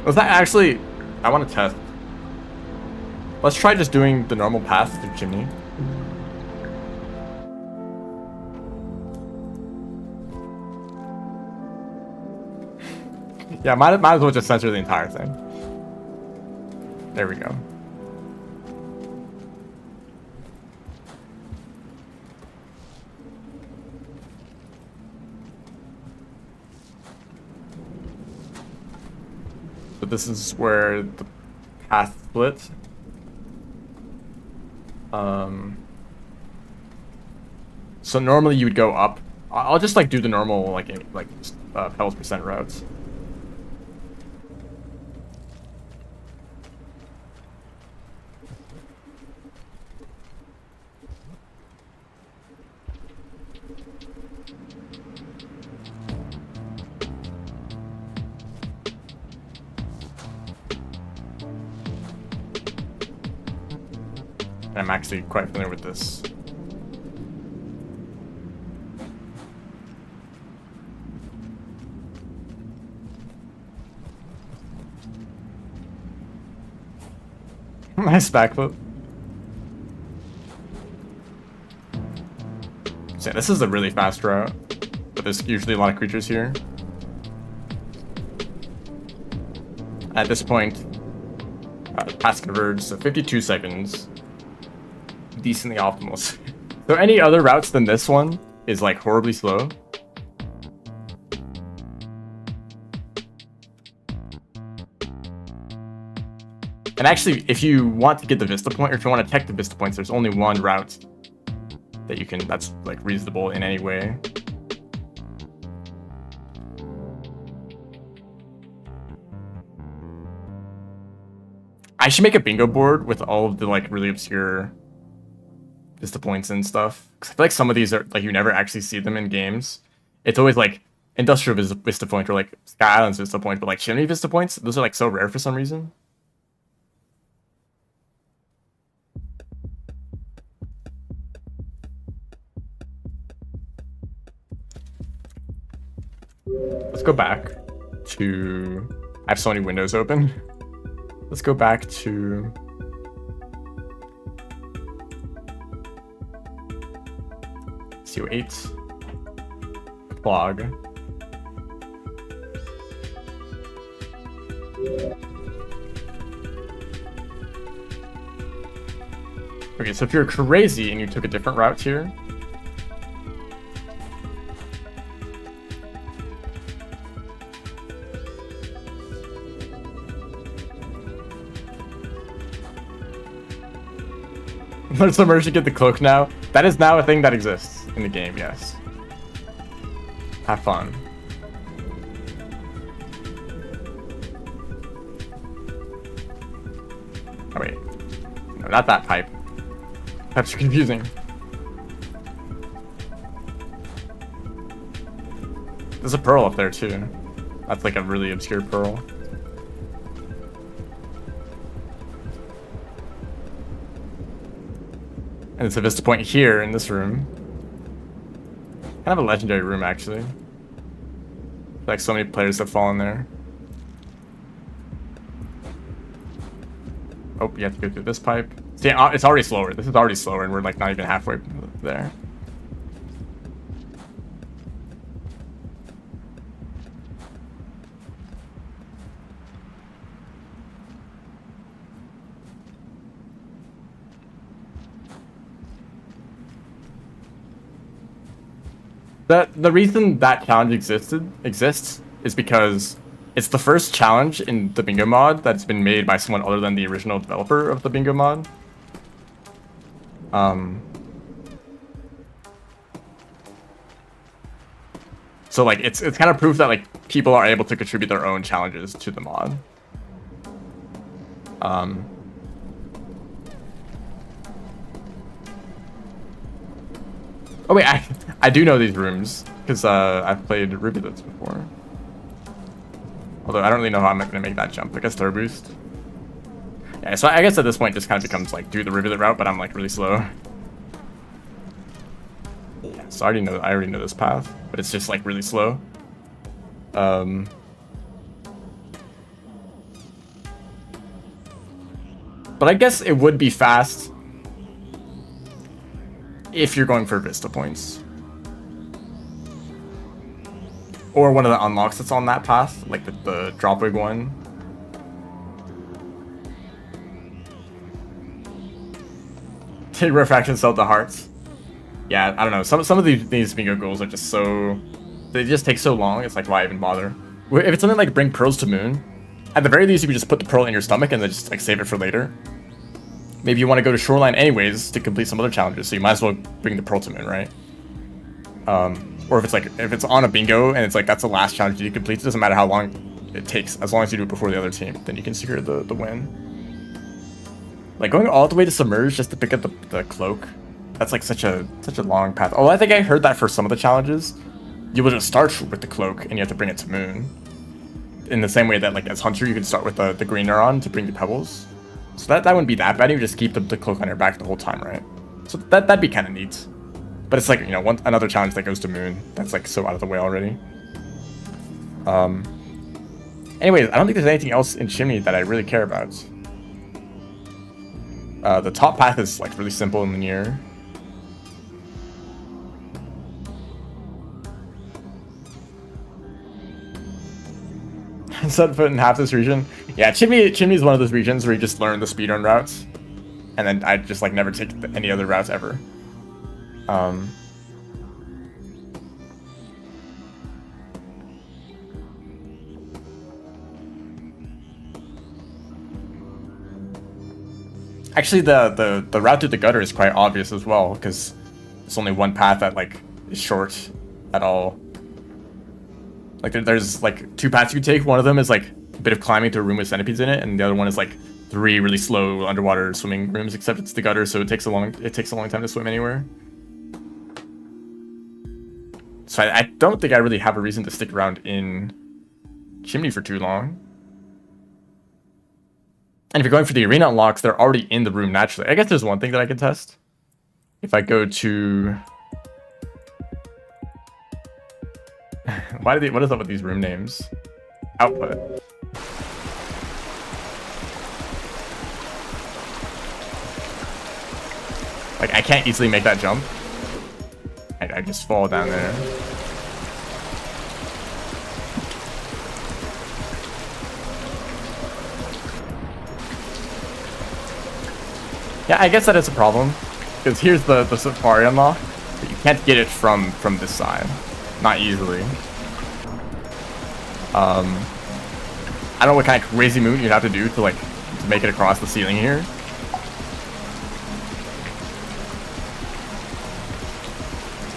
A: Was that actually... I want to test. Let's try just doing the normal path through chimney. Yeah, might as well just censor the entire thing. There we go. So this is where the path split. So normally you would go up. I'll just like do the normal like Pebbles percent routes. And I'm actually quite familiar with this. Nice backflip. So yeah, this is a really fast route, but there's usually a lot of creatures here. At this point, pass converged, so 52 seconds. Decently optimal. So any other routes than this one is like horribly slow. And actually, if you want to get the Vista point, or if you want to tech the Vista points, there's only one route that you can, that's like reasonable in any way. I should make a bingo board with all of the like really obscure Vista points and stuff. Because I feel like some of these are like you never actually see them in games. It's always like Industrial Vista point or like Sky Islands Vista point, but like Chimney Vista points, those are like so rare for some reason. Let's go back to... I have so many windows open. Let's go back to... CO8. Clog. Okay, so if you're crazy and you took a different route here, let's submerge to get the cloak now. That is now a thing that exists in the game, yes. Have fun. Oh wait. No, not that pipe. Pipes are confusing. There's a pearl up there too. That's like a really obscure pearl. And it's a Vista point here in this room. Kind of a legendary room, actually. Like so many players have fallen there. Oh, you have to go through this pipe. See, it's already slower. This is already slower, and we're like not even halfway there. The reason that challenge exists is because it's the first challenge in the bingo mod that's been made by someone other than the original developer of the bingo mod. So like it's kind of proof that like people are able to contribute their own challenges to the mod. Oh wait, I do know these rooms because I've played Rivulets before. Although I don't really know how I'm gonna make that jump. I guess throw boost. Yeah, so I guess at this point it just kind of becomes like do the Rivulet route, but I'm like really slow. Yeah, so I already know this path, but it's just like really slow. But I guess it would be fast if you're going for Vista points. Or one of the unlocks that's on that path, like the Dropwig one. Take refraction sell the hearts. Yeah, I don't know. Some of these bingo goals are just so... They just take so long, it's like, why even bother? If it's something like bring pearls to moon, At the very least, you could just put the pearl in your stomach and then just like save it for later. Maybe you want to go to shoreline anyways to complete some other challenges, so you might as well bring the pearl to moon, right? Or if it's on a bingo and it's like that's the last challenge you complete, it doesn't matter how long it takes, as long as you do it before the other team, then you can secure the win. Like going all the way to submerge just to pick up the cloak, that's like such a long path. Oh, I think I heard that for some of the challenges, you will just start with the cloak and you have to bring it to moon. In the same way that like as Hunter, you can start with the green neuron to bring the pebbles. So that wouldn't be that bad. You just keep the cloak on your back the whole time, right? So that'd be kind of neat. But it's like, you know, another challenge that goes to moon. That's like so out of the way already. Anyways, I don't think there's anything else in Chimney that I really care about. The top path is like really simple and linear. Set foot in half this region. Yeah, Chimney is one of those regions where you just learn the speedrun routes, and then I just like never take any other routes ever. Actually, the route through the gutter is quite obvious as well, because it's only one path that like is short at all. Like there's like two paths you can take. One of them is like a bit of climbing to a room with centipedes in it, and the other one is like 3 really slow underwater swimming rooms. Except it's the gutter, so it takes a long time to swim anywhere. So I don't think I really have a reason to stick around in Chimney for too long. And if you're going for the arena unlocks, they're already in the room naturally. I guess there's one thing that I can test. If I go to what is up with these room names? Output. Like I can't easily make that jump. I just fall down there. Yeah, I guess that is a problem. Because here's the safari unlock, but you can't get it from this side. Not easily. I don't know what kind of crazy move you'd have to do to make it across the ceiling here.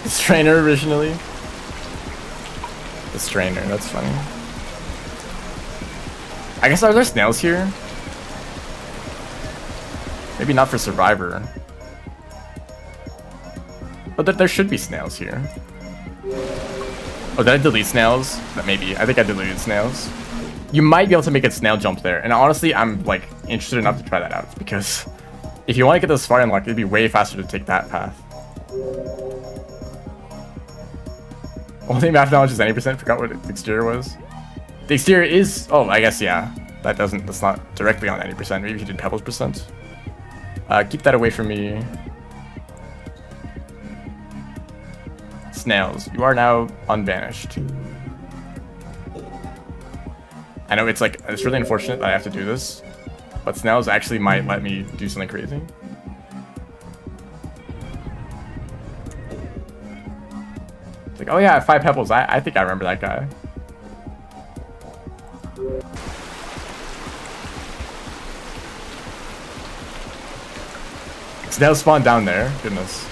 A: The strainer originally. The strainer, that's funny. I guess, are there snails here? Maybe not for Survivor. But there should be snails here. Oh, did I delete snails? Maybe. I think I deleted snails. You might be able to make a snail jump there. And honestly, I'm like interested enough to try that out. Because if you want to get the safari unlock, it'd be way faster to take that path. Only math knowledge is 90%. Forgot what the exterior was. The exterior is... Oh, I guess, yeah. That's not directly on 90%. Maybe if you did pebbles percent. Keep that away from me. Snails, you are now unbanished. I know it's really unfortunate that I have to do this, but snails actually might let me do something crazy. It's like, oh yeah, 5 pebbles. I think I remember that guy. Snails spawn down there. Goodness.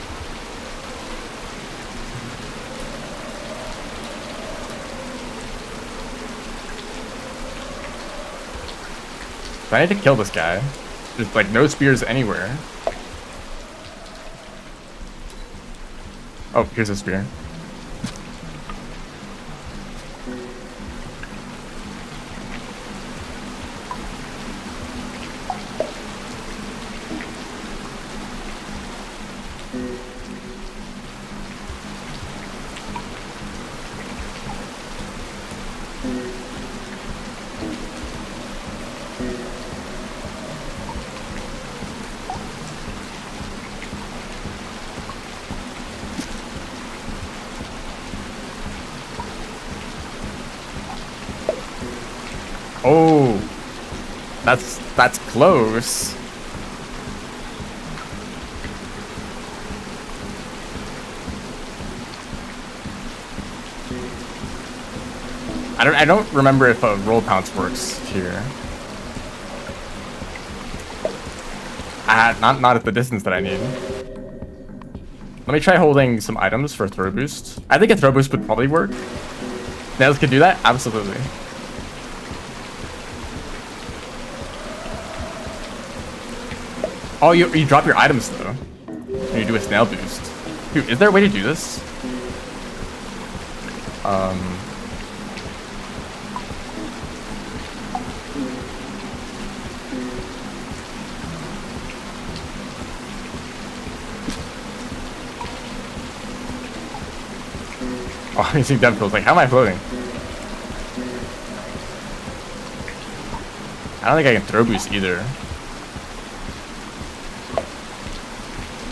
A: I need to kill this guy. There's like no spears anywhere. Oh, here's a spear. Oh, that's close. I don't remember if a roll pounce works here. Not at the distance that I need. Let me try holding some items for a throw boost. I think a throw boost would probably work. Nails could do that? Absolutely. Oh, you drop your items though. And you do a snail boost. Dude, is there a way to do this? Oh, I'm using dev tools. Like, how am I floating? I don't think I can throw boost either.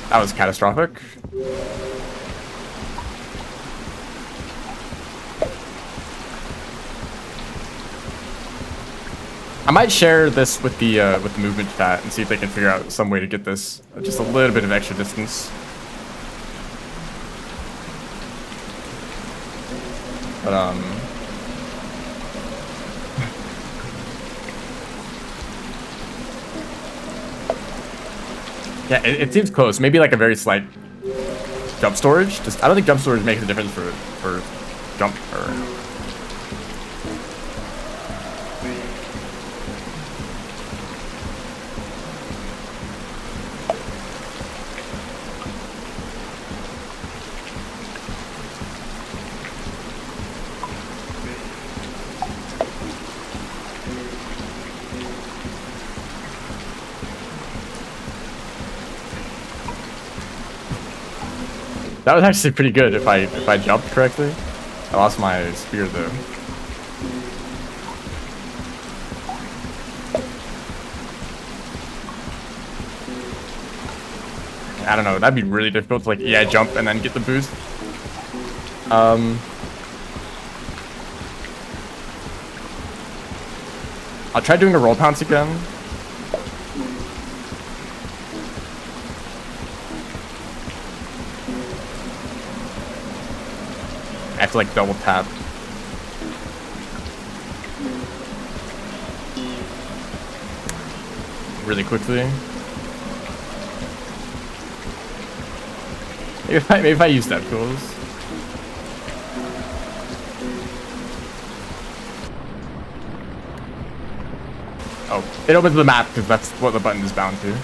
A: That was catastrophic. I might share this with the movement chat and see if they can figure out some way to get this just a little bit of extra distance. But yeah, it seems close. Maybe like a very slight jump storage. Just I don't think jump storage makes a difference for jump or. That was actually pretty good if I jumped correctly. I lost my spear though. I don't know, that'd be really difficult to like, yeah, jump and then get the boost. I'll try doing a roll pounce again. I have to like double tap. Really quickly. Maybe if I use step tools. Oh, it opens the map because that's what the button is bound to.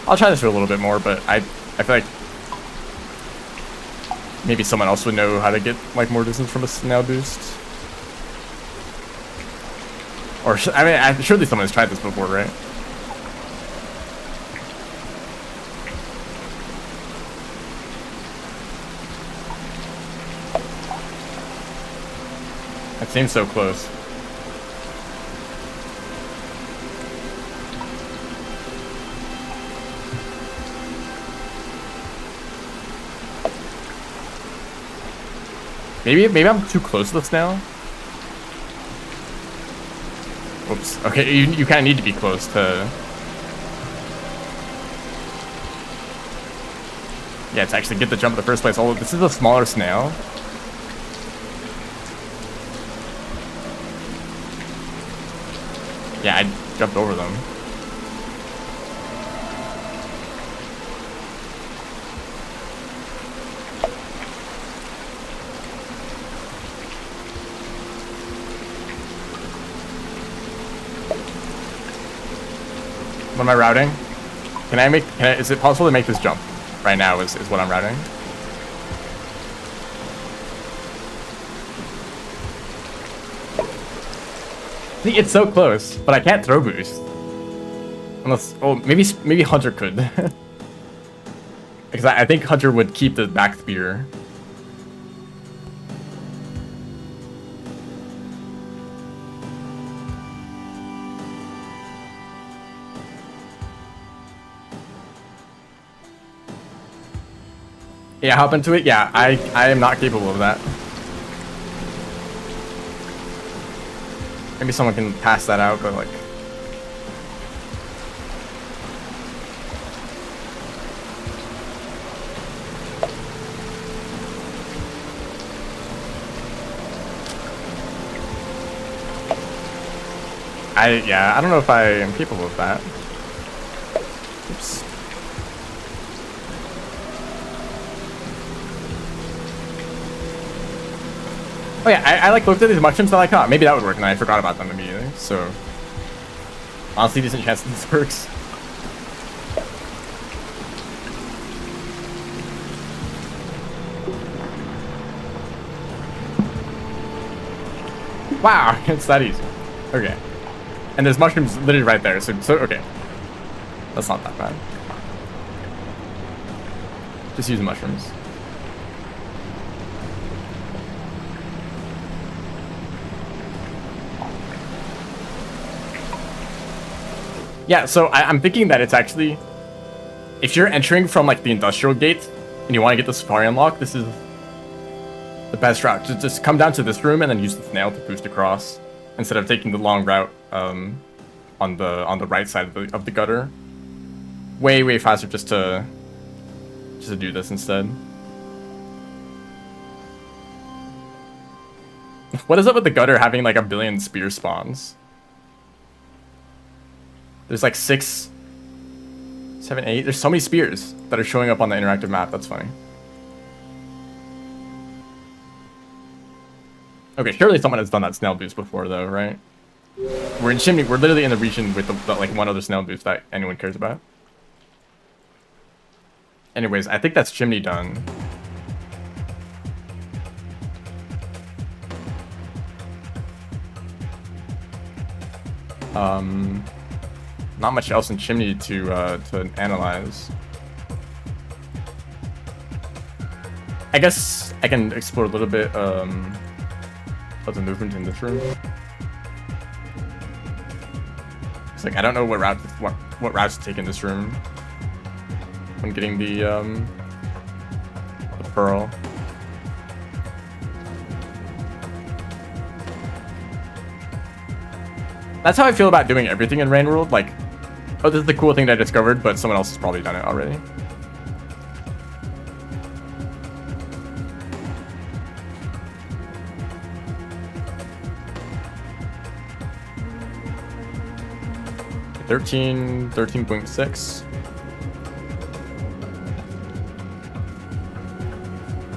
A: I'll try this for a little bit more, but I feel like maybe someone else would know how to get like more distance from a snail boost. Or I mean, I'm surely someone's tried this before, right? It seems so close. Maybe I'm too close to the snail. Oops. Okay, you kind of need to be close to. Yeah, to actually get the jump in the first place. Although this is a smaller snail. Yeah, I jumped over them. What am I routing? Is it possible to make this jump right now is what I'm routing? See, it's so close, but I can't throw boost. Unless, oh, maybe Hunter could. Because I think Hunter would keep the back spear. Yeah, hop into it. Yeah, I am not capable of that. Maybe someone can pass that out, but like. Yeah, I don't know if I am capable of that. Oops. Oh yeah, I like looked at these mushrooms and I'm like, oh, maybe that would work, and I forgot about them immediately. So honestly, decent chance that this works. Wow, it's that easy. Okay. And there's mushrooms literally right there, so okay. That's not that bad. Just use the mushrooms. Yeah, so I'm thinking that it's actually, if you're entering from like the industrial gate and you want to get the safari unlock, this is the best route. Just come down to this room and then use the snail to boost across instead of taking the long route on the right side of the gutter. Way faster just to do this instead. What is up with the gutter having like a billion spear spawns? There's like 6, 7, 8. There's so many spears that are showing up on the interactive map. That's funny. Okay, surely someone has done that snail boost before, though, right? We're in Chimney. We're literally in the region with the like one other snail boost that anyone cares about. Anyways, I think that's Chimney done. Not much else in Chimney to analyze. I guess I can explore a little bit of the movement in this room. It's like I don't know what routes to take in this room when getting the pearl. That's how I feel about doing everything in Rain World. Like, oh, this is the cool thing that I discovered, but someone else has probably done it already. $13, 13.6.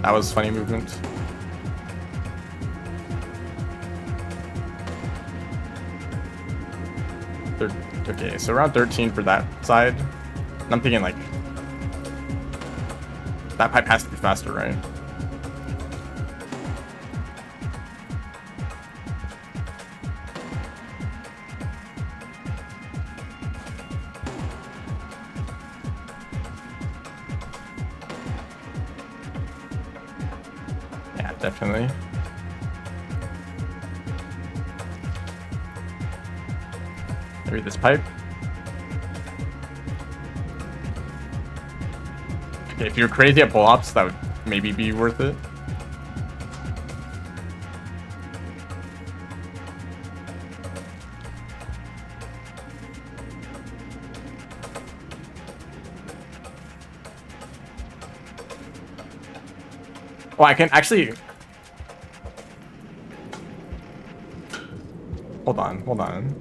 A: That was funny movement. Okay, so around 13 for that side. And I'm thinking like that pipe has to be faster, right? Yeah, definitely. Maybe this pipe. Okay, if you're crazy at pull-ups, that would maybe be worth it. Oh, I can actually... Hold on.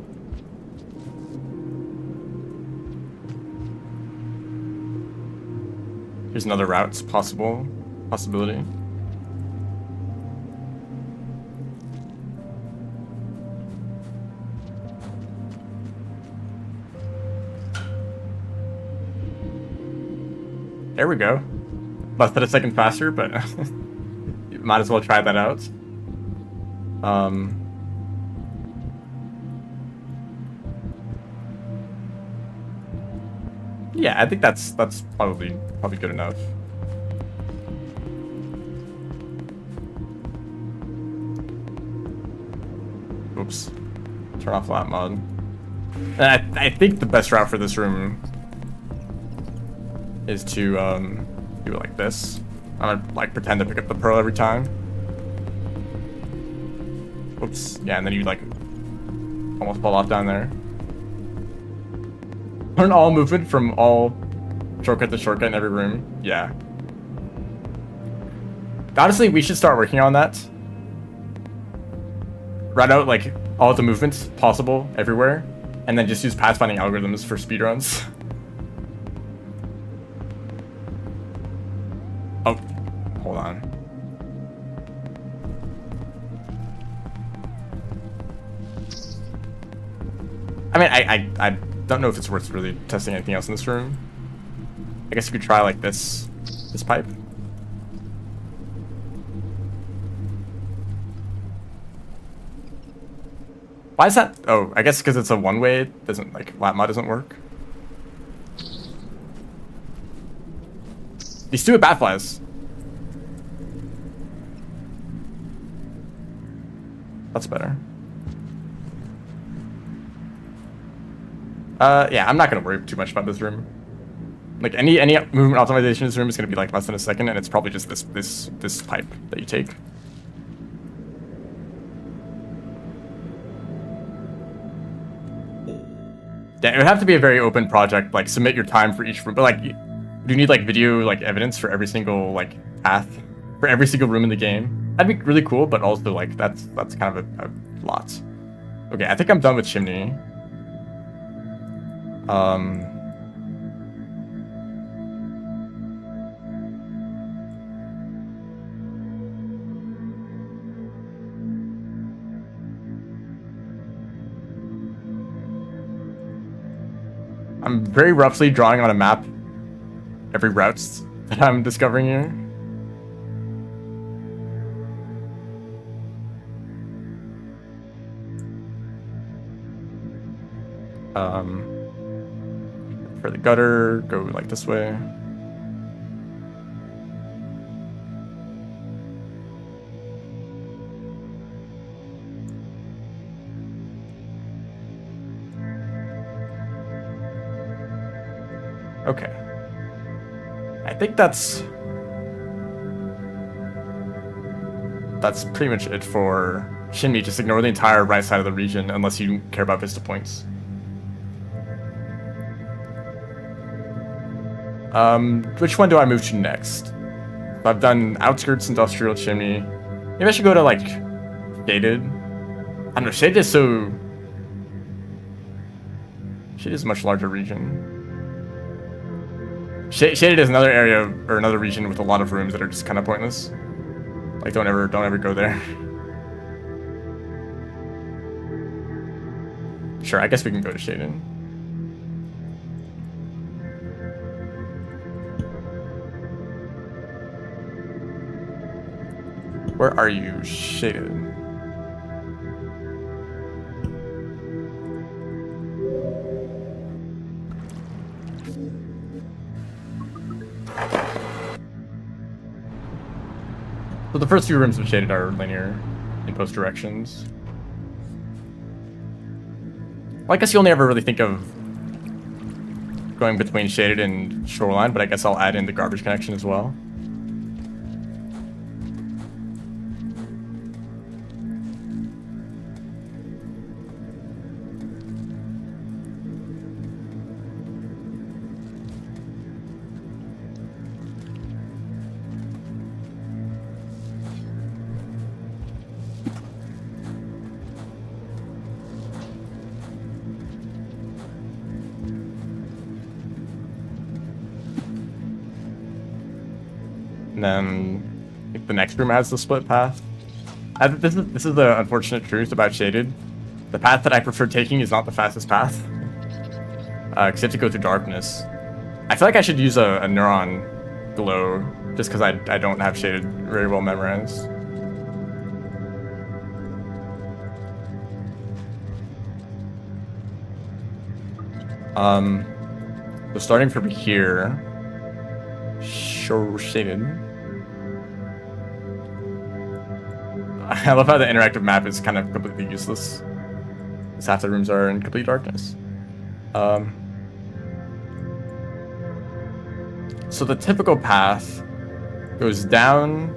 A: Here's another route, possibility. There we go. Busted a second faster, but you might as well try that out. Yeah, I think that's probably good enough. Oops. Turn off that mod. And I think the best route for this room is to do it like this. I'm gonna like pretend to pick up the pearl every time. Oops. Yeah, and then you like almost fall off down there. Learn all movement from all shortcut to shortcut in every room. Yeah. Honestly, we should start working on that. Right out, like, all the movements possible everywhere, and then just use pathfinding algorithms for speedruns. Oh, hold on. I mean, I don't know if it's worth really testing anything else in this room. I guess you could try like this pipe. Why is that? Oh, I guess because it's a one-way. It doesn't, like, lap mod doesn't work. These two bat flies. That's better. Yeah, I'm not gonna worry too much about this room. Like any movement optimization in this room is gonna be like less than a second, and it's probably just this pipe that you take. Yeah, it would have to be a very open project. Like submit your time for each room, but like, do you need like video like evidence for every single like path for every single room in the game? That'd be really cool, but also like that's kind of a lot. Okay, I think I'm done with chimney. I'm very roughly drawing on a map every routes that I'm discovering here. For the gutter, go like this way. Okay. I think that's pretty much it for Shinmi. Just ignore the entire right side of the region unless you care about vista points. Which one do I move to next? I've done outskirts, industrial, chimney. Maybe I should go to like shaded. I don't know. Shaded is so. Shaded is a much larger region. Shaded is another area or another region with a lot of rooms that are just kind of pointless. Like don't ever go there. Sure, I guess we can go to Shaded. Where are you, Shaded? So the first few rooms of Shaded are linear in both directions. Well, I guess you only ever really think of going between Shaded and Shoreline, but I guess I'll add in the garbage connection as well. And then I think the next room has the split path. This is the unfortunate truth about Shaded. The path that I prefer taking is not the fastest path. Because you have to go through darkness. I feel like I should use a neuron glow just because I don't have Shaded very well memorized. So starting from here, Shaded. I love how the interactive map is kind of completely useless, because half the rooms are in complete darkness. So the typical path goes down.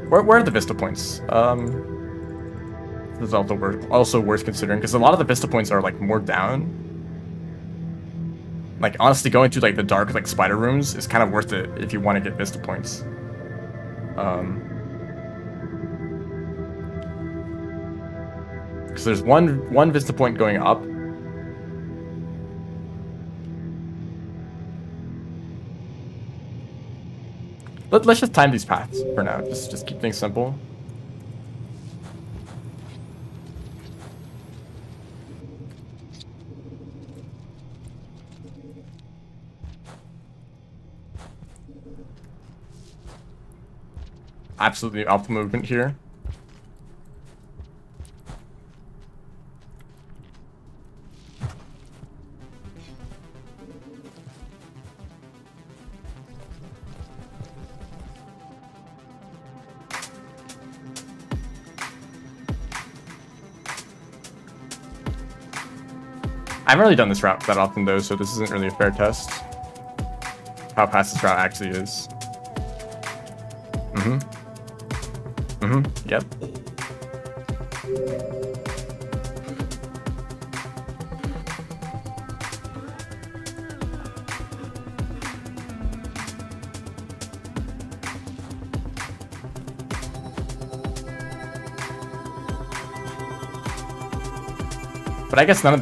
A: Where are the vista points? This is also worth considering, because a lot of the vista points are like more down. Like honestly, going to like the dark like spider rooms is kind of worth it if you want to get vista points. Because there's one vista point going up. Let's just time these paths for now. Just keep things simple. Absolutely optimal movement here. I haven't really done this route that often though, so this isn't really a fair test. How fast this route actually is. Yep. But I guess none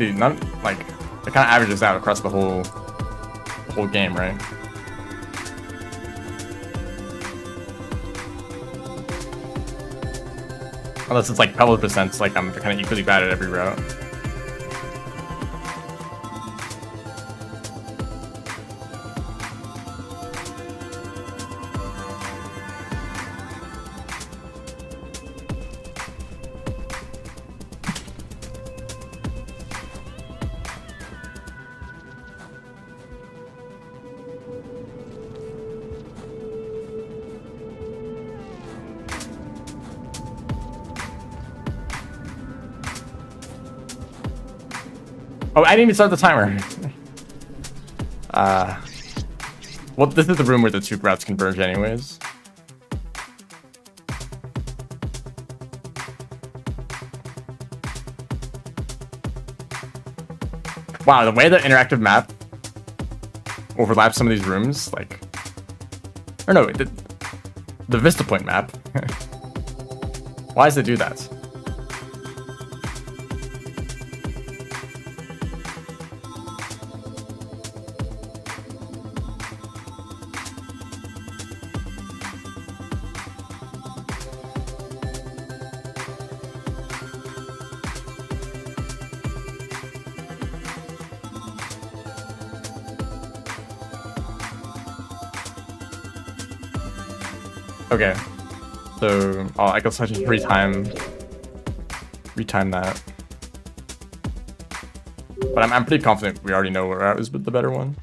A: like it kind of averages out across the whole game, right? Unless it's like Pebble percents, like I'm kind of equally bad at every route. Oh, I didn't even start the timer. Well, this is the room where the two routes converge anyways. Wow, the way the interactive map overlaps some of these rooms, like... Or no, the Vista Point map. Why does it do that? Okay, so I guess I just retime that. But I'm pretty confident we already know where route is the better one.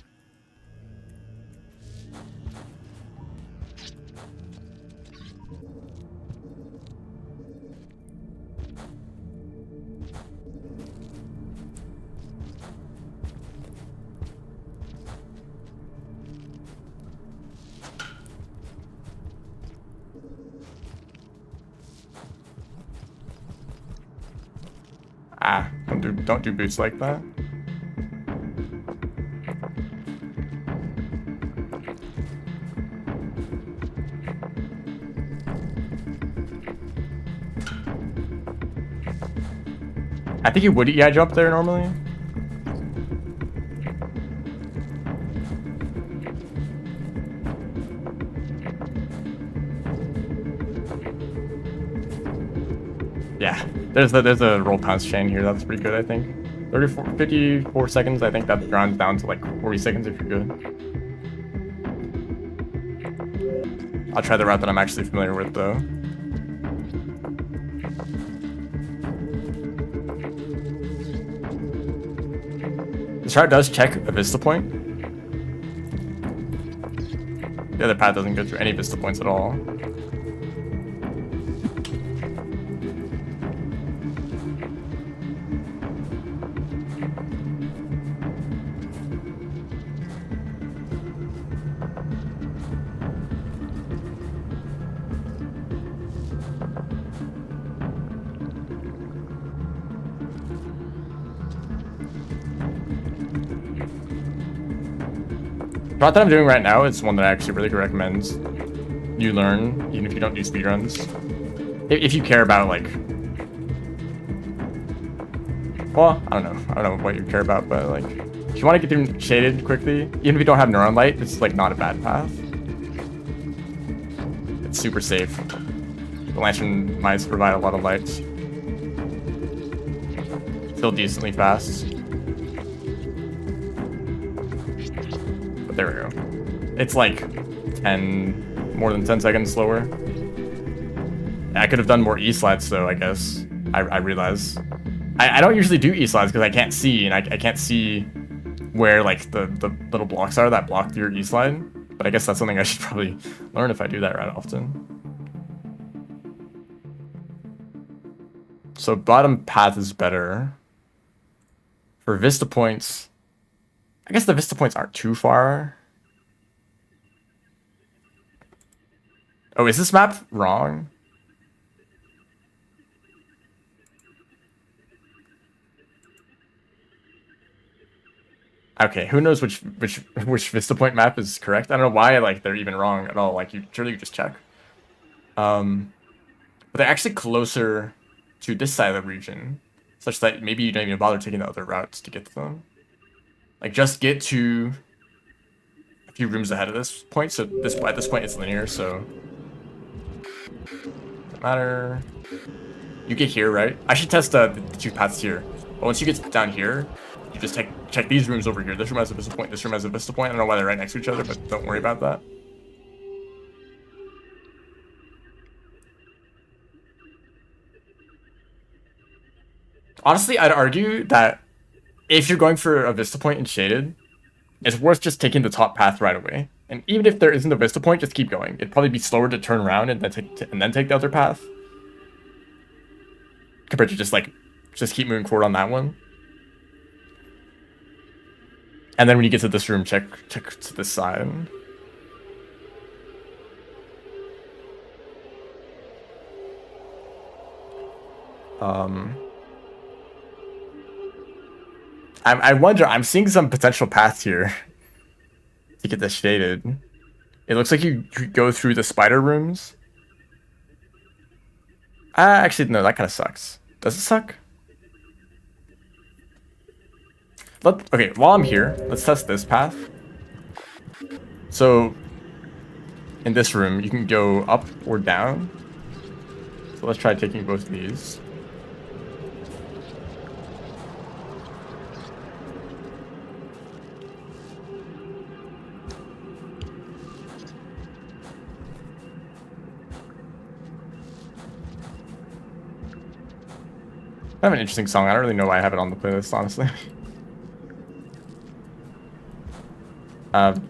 A: Ah, don't do boots like that. I think you would EI jump there normally. Yeah, there's a roll pounce chain here. That's pretty good, I think. 54 seconds. I think that rounds down to like 40 seconds if you're good. I'll try the route that I'm actually familiar with though. This route does check a Vista point. The other path doesn't go through any Vista points at all. The route that I'm doing right now is one that I actually really recommend you learn, even if you don't do speedruns. If you care about like Well, I don't know. I don't know what you care about, but like, if you want to get them shaded quickly, even if you don't have neuron light, it's like not a bad path. It's super safe. The lantern mice provide a lot of light. Still decently fast. But there we go. It's like 10, more than 10 seconds slower. I could have done more E-slides though, I guess. I realize. I don't usually do E-slides because I can't see, and I can't see where like the little blocks are that block your E-slide. But I guess that's something I should probably learn if I do that right often. So bottom path is better. For vista points, I guess the vista points aren't too far. Oh, is this map wrong? Okay, who knows which Vista Point map is correct? I don't know why like they're even wrong at all. Like surely you just check. But they're actually closer to this side of the region, such that maybe you don't even bother taking the other routes to get to them. Like just get to a few rooms ahead of this point. So this at this point it's linear, so doesn't matter. You get here, right? I should test the two paths here. But once you get down here, you just check these rooms over here. This room has a vista point. This room has a vista point. I don't know why they're right next to each other, but don't worry about that. Honestly, I'd argue that if you're going for a vista point and shaded, it's worth just taking the top path right away. And even if there isn't a vista point, just keep going. It'd probably be slower to turn around and then take the other path, compared to just keep moving forward on that one. And then when you get to this room, check to this side. I wonder, I'm seeing some potential paths here to get this shaded. It looks like you go through the spider rooms. Actually, no, that kind of sucks. Does it suck? Okay, while I'm here, let's test this path. So, in this room, you can go up or down. So let's try taking both of these. I have an interesting song. I don't really know why I have it on the playlist, honestly.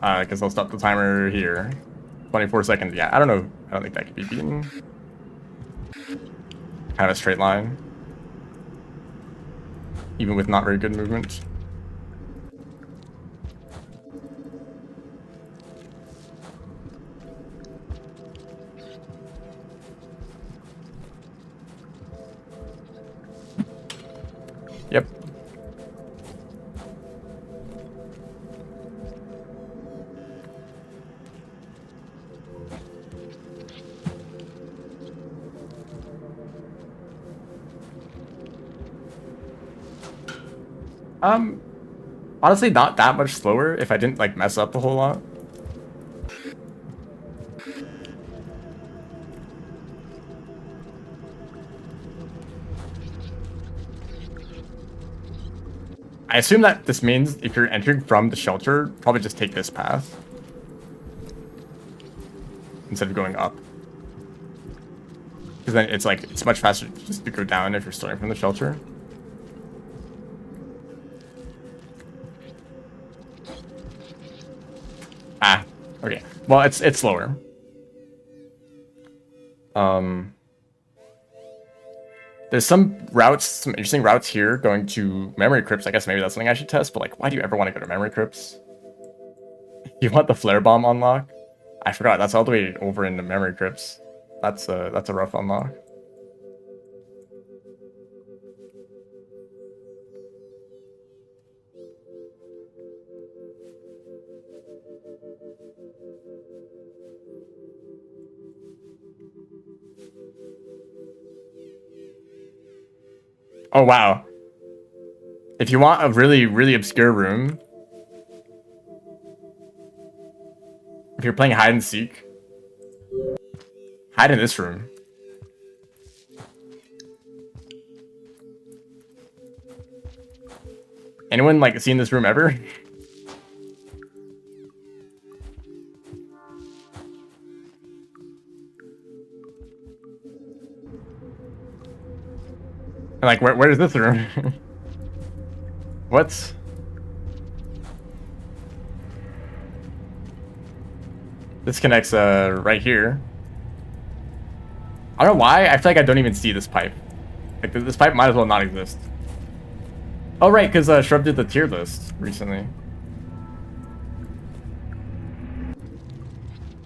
A: I guess I'll stop the timer here. 24 seconds. Yeah, I don't know. I don't think that could be beaten. Kind of a straight line. Even with not very good movement. Yep. Honestly, not that much slower if I didn't like mess up a whole lot. I assume that this means if you're entering from the shelter, probably just take this path instead of going up. Because then it's much faster just to go down if you're starting from the shelter. Okay. Well, it's slower. There's some interesting routes here going to memory crypts. I guess maybe that's something I should test, but like, why do you ever want to go to memory crypts? You want the flare bomb unlock? I forgot, that's all the way over in the memory crypts. That's a rough unlock. Oh, wow. If you want a really, really obscure room, if you're playing hide and seek, hide in this room. Anyone like seen this room ever? And like, where is this room? What? This connects right here. I don't know why. I feel like I don't even see this pipe. Like this pipe might as well not exist. Oh right, because Shrub did the tier list recently.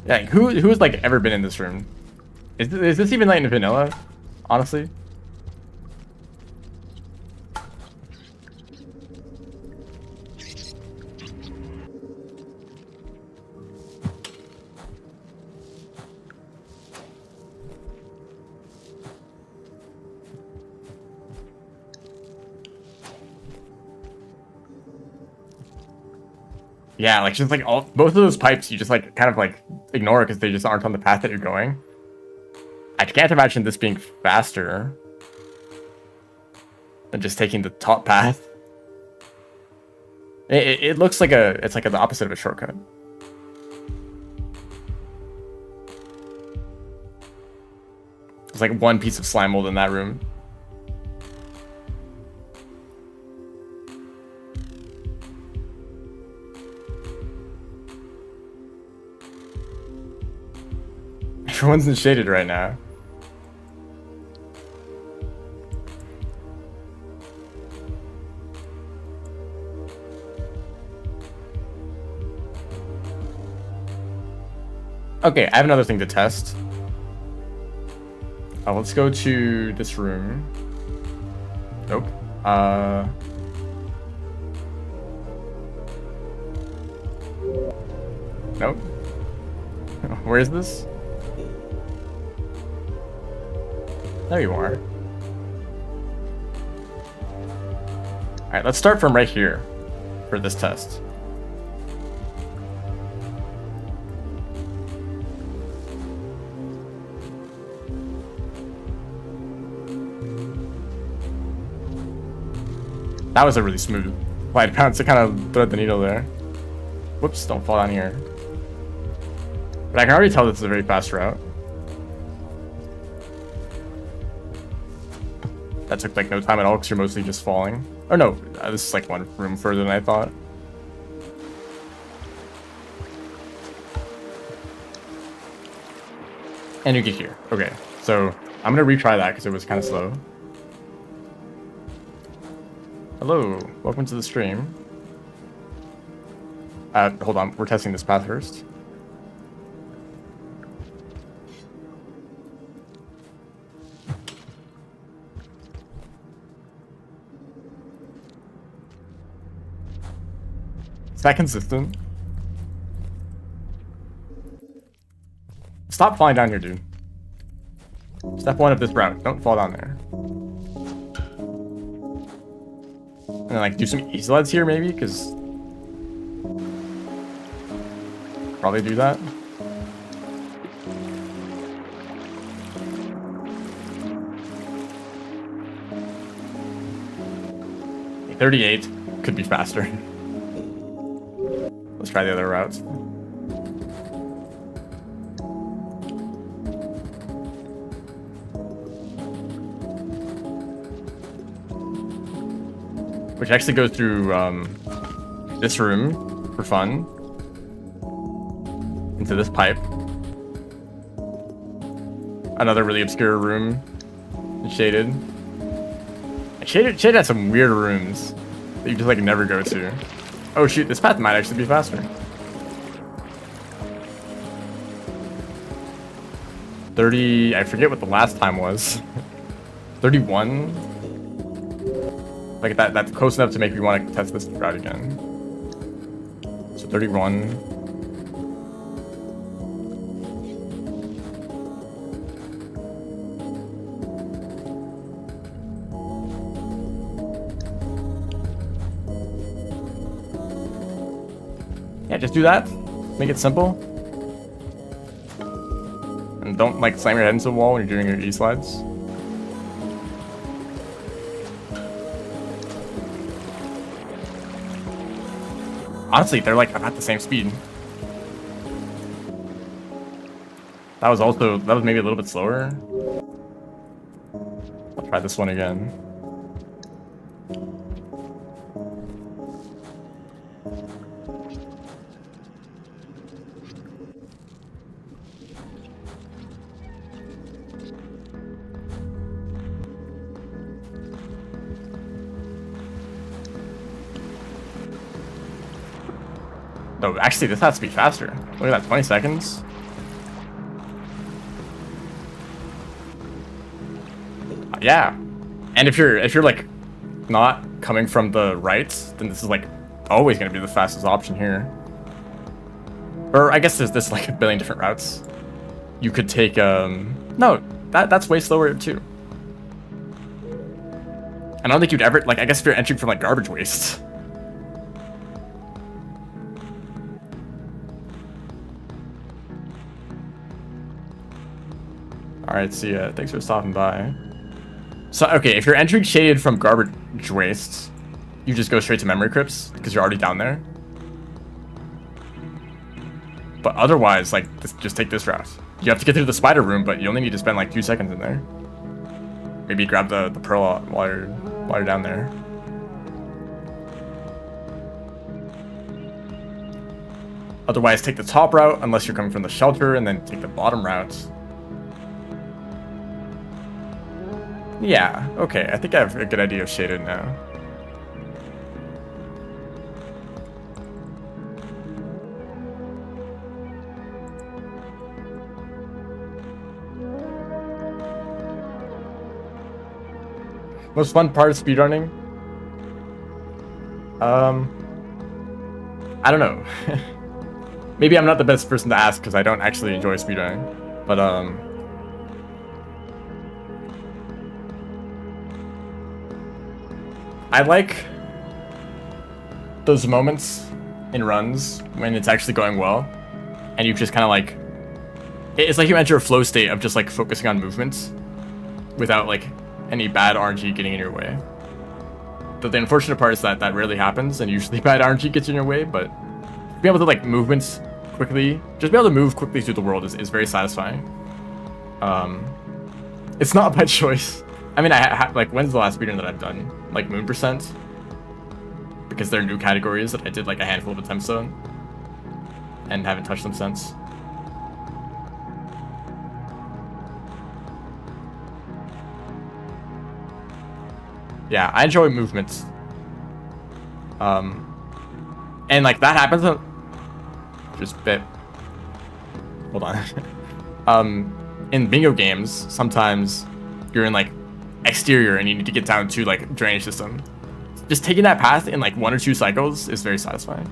A: Yeah, like, who's like ever been in this room? Is this even like in vanilla? Honestly. Yeah, like just like both of those pipes, you just like kind of like ignore because they just aren't on the path that you're going. I can't imagine this being faster than just taking the top path. It looks like it's like the opposite of a shortcut. There's like one piece of slime mold in that room. Everyone's in shaded right now. Okay, I have another thing to test. Let's go to this room. Nope. Nope. Where is this? There you are. Alright, let's start from right here for this test. That was a really smooth glide bounce to kind of thread the needle there. Whoops, don't fall down here. But I can already tell this is a very fast route. That took like no time at all because you're mostly just falling. Oh no, this is like one room further than I thought. And you get here. Okay, so I'm gonna retry that because it was kind of slow. Hello, welcome to the stream. Hold on, we're testing this path first. Is that consistent? Stop falling down here, dude. Step 1 of this route, don't fall down there. And then like do some easy sleds here maybe, because probably do that. Okay, 38 could be faster. Let's try the other routes. Which actually goes through this room for fun. Into this pipe. Another really obscure room. Shaded. And Shaded has some weird rooms that you just like never go to. Oh shoot, this path might actually be faster. 30, I forget what the last time was. 31? Like that's close enough to make me want to test this route again. So 31. just do that. Make it simple. And don't like slam your head into the wall when you're doing your E-slides. Honestly, they're like about the same speed. That was maybe a little bit slower. I'll try this one again. No, actually, this has to be faster. Look at that, 20 seconds. Yeah, and if you're like not coming from the right, then this is like always gonna be the fastest option here. Or I guess there's like a billion different routes. You could take no, that's way slower too. And I don't think you'd ever like. I guess if you're entering from like garbage waste. All right, see ya. Thanks for stopping by. So, okay, if you're entering shaded from garbage waste, you just go straight to memory crypts because you're already down there. But otherwise, like, just take this route. You have to get through the spider room, but you only need to spend like 2 seconds in there. Maybe grab the pearl while you're down there. Otherwise, take the top route unless you're coming from the shelter, and then take the bottom route. Yeah, okay, I think I have a good idea of shaded now. Most fun part of speedrunning? I don't know. Maybe I'm not the best person to ask because I don't actually enjoy speedrunning, but I like those moments in runs when it's actually going well, and you just kind of like, it's like you enter a flow state of just like focusing on movements without like any bad RNG getting in your way. But the unfortunate part is that that rarely happens, and usually bad RNG gets in your way, but to be able to like movements quickly, just be able to move quickly through the world is very satisfying. It's not by choice. I mean, like, when's the last speedrun that I've done? Like Moon Percent? Because they're new categories that I did like a handful of attempts on, and haven't touched them since. Yeah, I enjoy movements. And like that happens just a bit. Hold on. In bingo games, sometimes you're in like exterior and you need to get down to like drainage system. Just taking that path in like 1 or 2 cycles is very satisfying.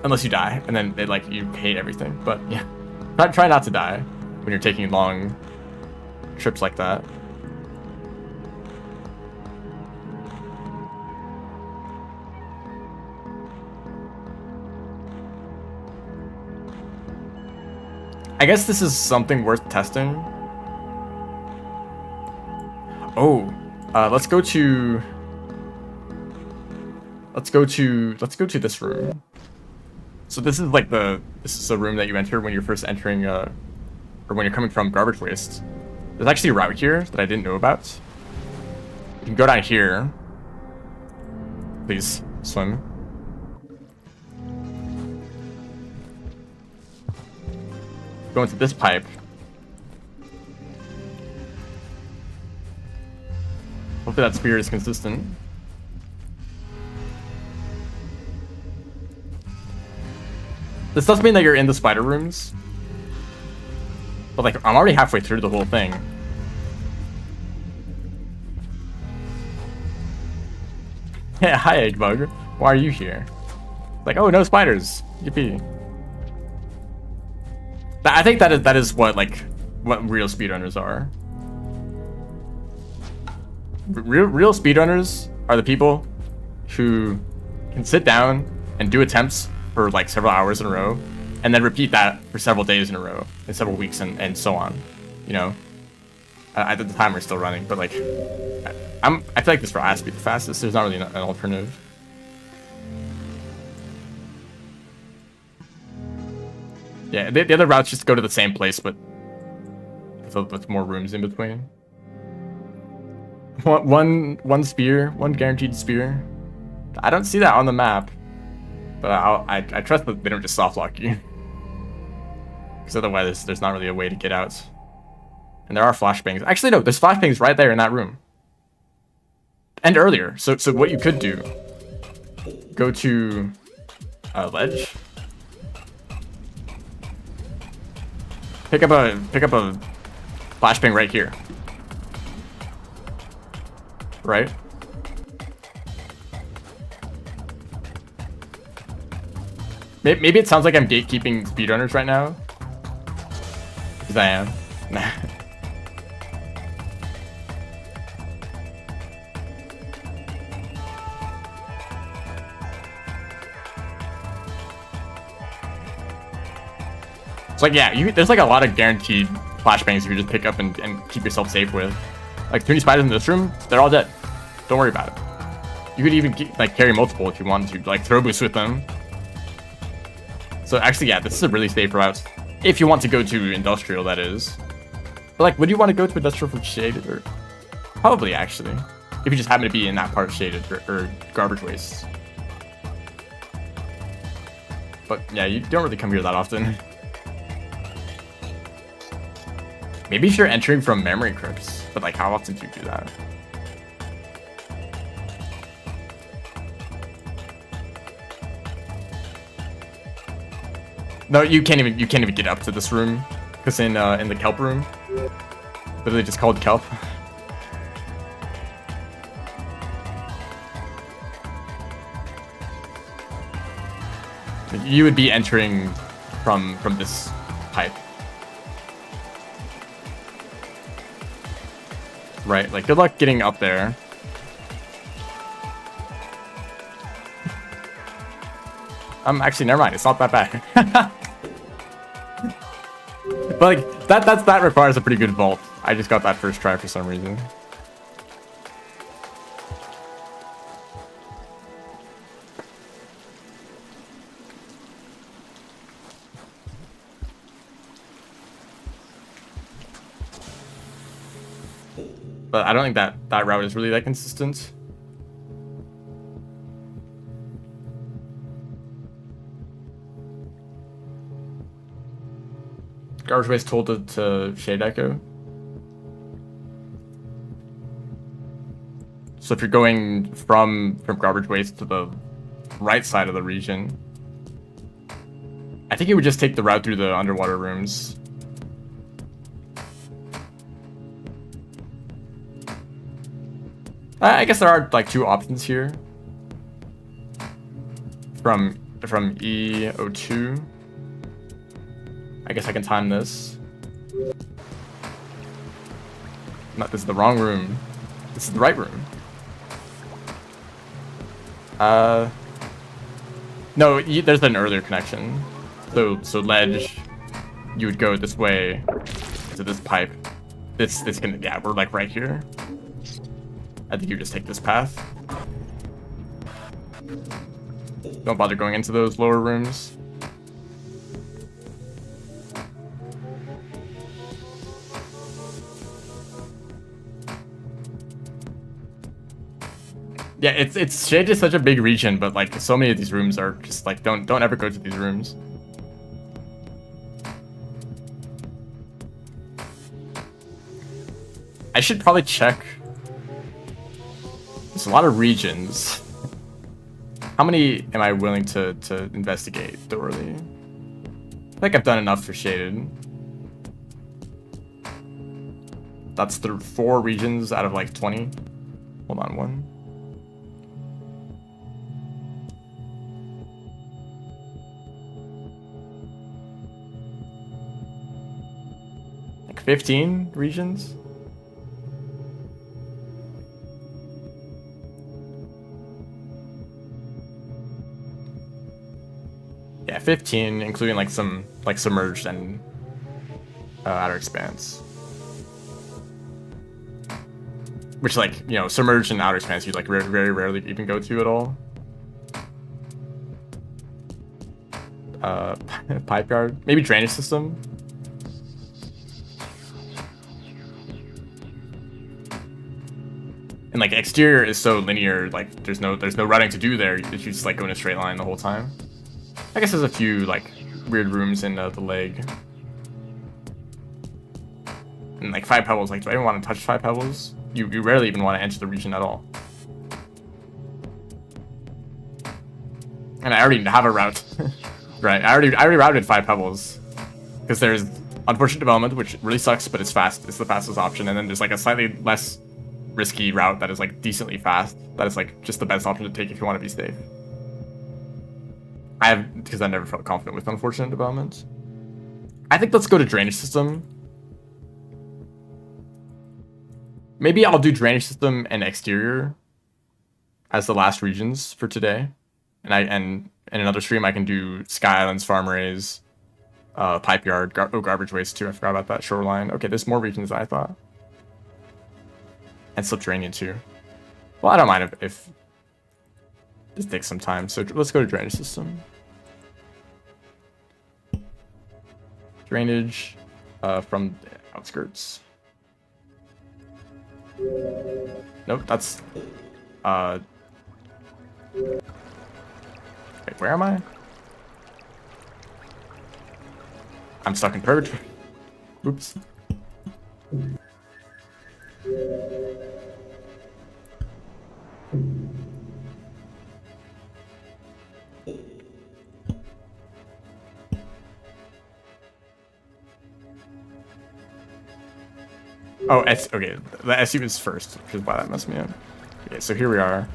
A: Unless you die, and then it like you hate everything. But yeah, try not to die when you're taking long trips like that. I guess this is something worth testing. Oh, let's go to this room. So this is like this is a room that you enter when you're first entering, or when you're coming from garbage waste. There's actually a route here that I didn't know about. You can go down here. Please swim. Go into this pipe. Hopefully that spear is consistent. This does mean that you're in the spider rooms. But like, I'm already halfway through the whole thing. Yeah, hi Eggbug. Why are you here? Like, oh, no spiders. Yippee. I think that is what real speedrunners are. Real speedrunners are the people who can sit down and do attempts for like several hours in a row, and then repeat that for several days in a row, and several weeks, and so on. You know, at the timer's still running, but like, I feel like this route has to be the fastest. There's not really an alternative. Yeah, the other routes just go to the same place, but with more rooms in between. One spear, one guaranteed spear. I don't see that on the map, but I trust that they don't just soft lock you, because otherwise there's not really a way to get out. And there are flashbangs. Actually, no, there's flashbangs right there in that room, and earlier. So what you could do, go to a ledge, pick up a flashbang right here. Right? Maybe it sounds like I'm gatekeeping speedrunners right now. Because I am. Nah. It's like, yeah, there's like a lot of guaranteed flashbangs you can just pick up and keep yourself safe with. Like, too many spiders in this room, they're all dead. Don't worry about it. You could even like carry multiple if you wanted to, like throw boost with them. So actually, yeah, this is a really safe route. If you want to go to industrial, that is. But like, would you want to go to industrial for shaded? Or probably, actually. If you just happen to be in that part shaded or garbage waste. But yeah, you don't really come here that often. Maybe if you're entering from memory crypts, but like, how often do you do that? No, you can't even get up to this room, because in the kelp room, literally just called kelp. You would be entering from this pipe. Right, like, good luck getting up there. Actually, never mind. It's not that bad. But like, that requires a pretty good vault. I just got that first try for some reason. But I don't think that route is really that consistent. Garbage waste told to Shade Echo. So if you're going from garbage waste to the right side of the region, I think you would just take the route through the underwater rooms. I guess there are like two options here. From E02. I guess I can time this. No, this is the wrong room. This is the right room. No, there's an earlier connection. So ledge, you would go this way to this pipe. This can, yeah, we're like right here. I think you just take this path. Don't bother going into those lower rooms. Yeah, it's Shade is such a big region, but like so many of these rooms are just like don't ever go to these rooms. I should probably check. There's a lot of regions. How many am I willing to investigate thoroughly? I think I've done enough for Shaded. That's 4 regions out of like 20. Hold on, 1. Like 15 regions? Yeah, 15, including like some like submerged and outer expanse. Which, like, you know, submerged and outer expanse you like very rarely even go to at all. Pipe yard, maybe drainage system. And like exterior is so linear, like there's no routing to do there. You just like go in a straight line the whole time. I guess there's a few like weird rooms in the leg. And like 5 pebbles, like do I even want to touch 5 pebbles? You rarely even want to enter the region at all. And I already have a route. Right, I already routed 5 pebbles. Because there's unfortunate development, which really sucks, but it's fast. It's the fastest option. And then there's like a slightly less risky route that is like decently fast. That is like just the best option to take if you want to be safe. Because I never felt confident with unfortunate development. I think let's go to drainage system. Maybe I'll do drainage system and exterior as the last regions for today. And in another stream I can do Sky Islands, Farm Rays, Pipe Yard, Garbage Waste too. I forgot about that. Shoreline. Okay, there's more regions than I thought. And Subterranean too. Well, I don't mind if this takes some time. So let's go to drainage system. Drainage from the outskirts. Nope, that's wait, where am I? I'm stuck in purgatory. Oops. Oh, okay, the SU is first, which is why that messed me up. Okay, so here we are.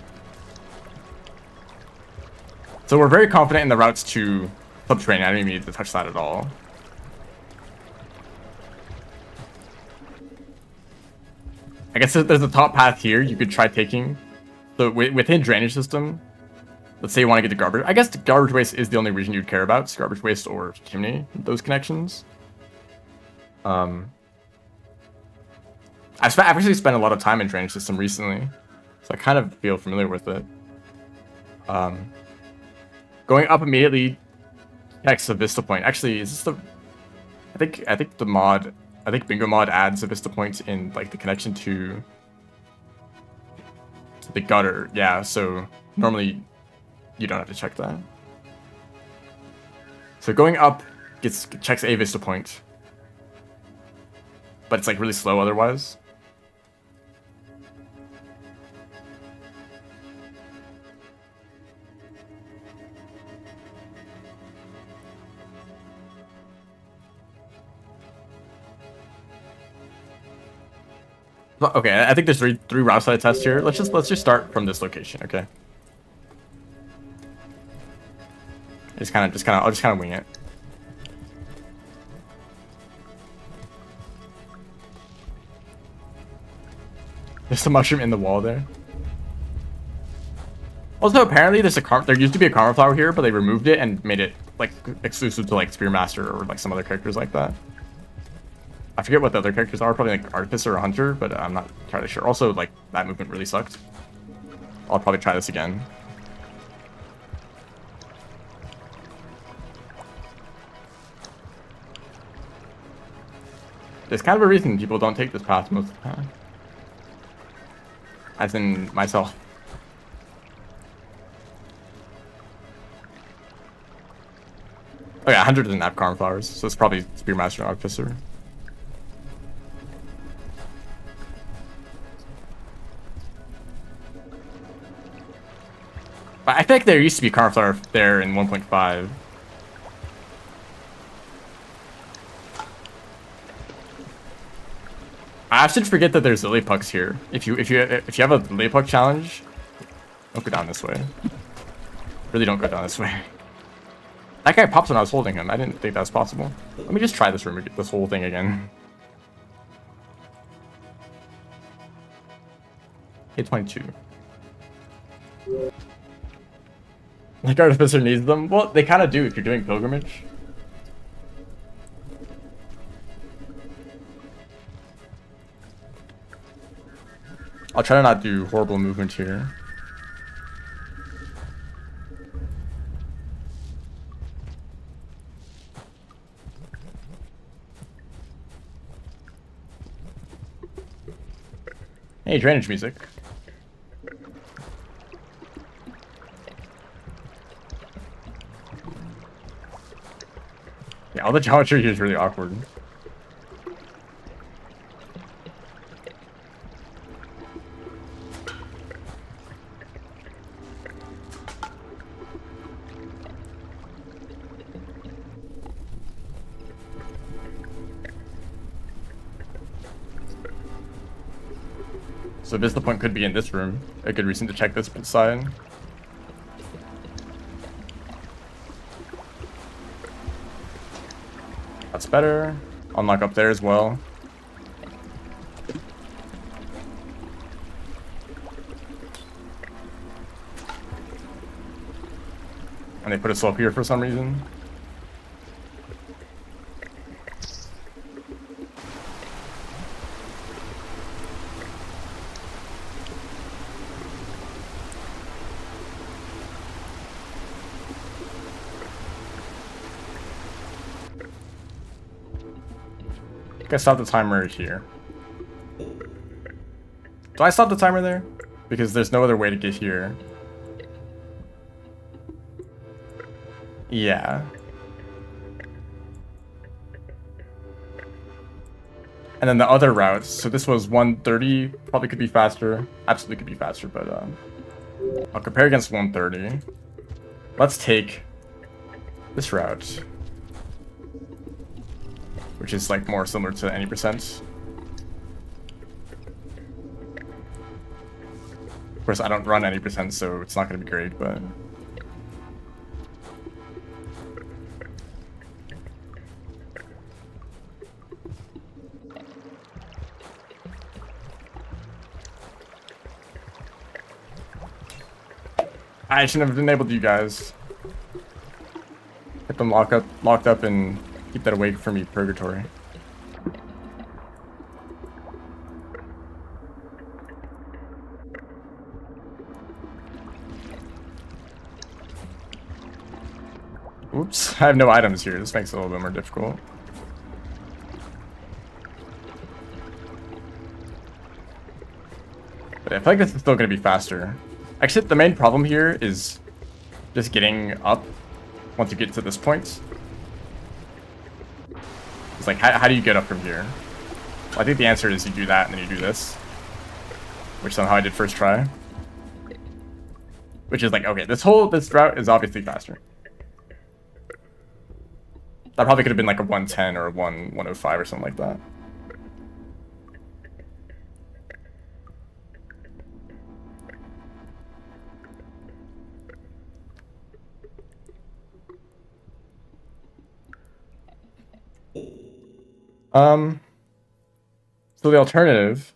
A: So we're very confident in the routes to Subterranean. I don't even need to touch that at all. I guess there's a top path here you could try taking. So within drainage system, let's say you want to get to garbage. I guess the garbage waste is the only region you'd care about. It's garbage waste or chimney, those connections. I've actually spent a lot of time in drainage system recently, so I kind of feel familiar with it. Going up immediately checks a vista point. Actually, is this the? I think the mod. I think Bingo mod adds a vista point in like the connection to the gutter. Yeah, so normally you don't have to check that. So going up checks a vista point, but it's like really slow otherwise. Okay, I think there's three routes that I test here. Let's just start from this location, okay? I'll just kind of wing it. There's a mushroom in the wall there. Also, apparently there used to be a karma flower here, but they removed it and made it like exclusive to like Spearmaster or like some other characters like that. I forget what the other characters are, probably like Artificer or Hunter, but I'm not entirely sure. Also, like, that movement really sucked. I'll probably try this again. There's kind of a reason people don't take this path most of the time. As in, myself. Oh yeah, 100 doesn't have Karma Flowers, so it's probably Spearmaster and Artificer. I think there used to be Karma Flower there in 1.5. I should forget that there's Lillipucks here. If you have a Lillipuck challenge, don't go down this way. Really don't go down this way. That guy pops when I was holding him. I didn't think that was possible. Let me just try this room, this whole thing again. Hit 22. Like Artificer needs them. Well, they kind of do if you're doing pilgrimage. I'll try to not do horrible movement here. Hey, drainage music. Yeah, all the geometry here is really awkward. So Vista Point could be in this room. A good reason to check this side. That's better. Unlock up there as well. And they put a slope here for some reason. I stop the timer here. Do I stop the timer there? Because there's no other way to get here. Yeah. And then the other routes. So this was 130. Probably could be faster. Absolutely could be faster, but I'll compare against 130. Let's take this route, which is like more similar to any percent. Of course, I don't run any percent, so it's not going to be great, but I shouldn't have enabled you guys. Get them locked up and keep that away from me, purgatory. Oops, I have no items here. This makes it a little bit more difficult. But I feel like this is still going to be faster. Actually, the main problem here is just getting up once you get to this point. It's like, how do you get up from here? Well, I think the answer is you do that and then you do this, which somehow I did first try. Which is like, okay, this route is obviously faster. That probably could have been like a 110 or a 105 or something like that. So the alternative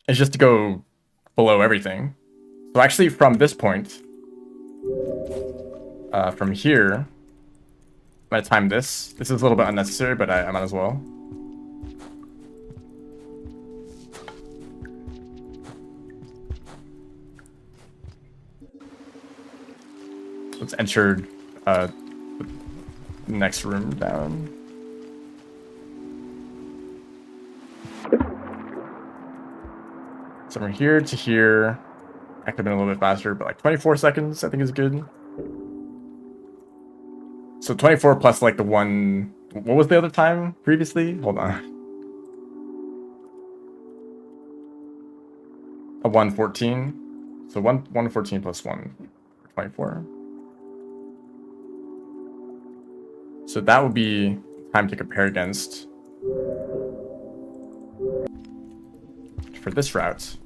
A: is just to go below everything. So actually from this point, from here, I'm gonna time this. This is a little bit unnecessary, but I might as well. Let's enter the next room down. So from here to here, I could have been a little bit faster, but like 24 seconds I think is good. So 24 plus like the one, what was the other time previously? Hold on. A 114. So 114 plus 24. So that would be time to compare against for this route.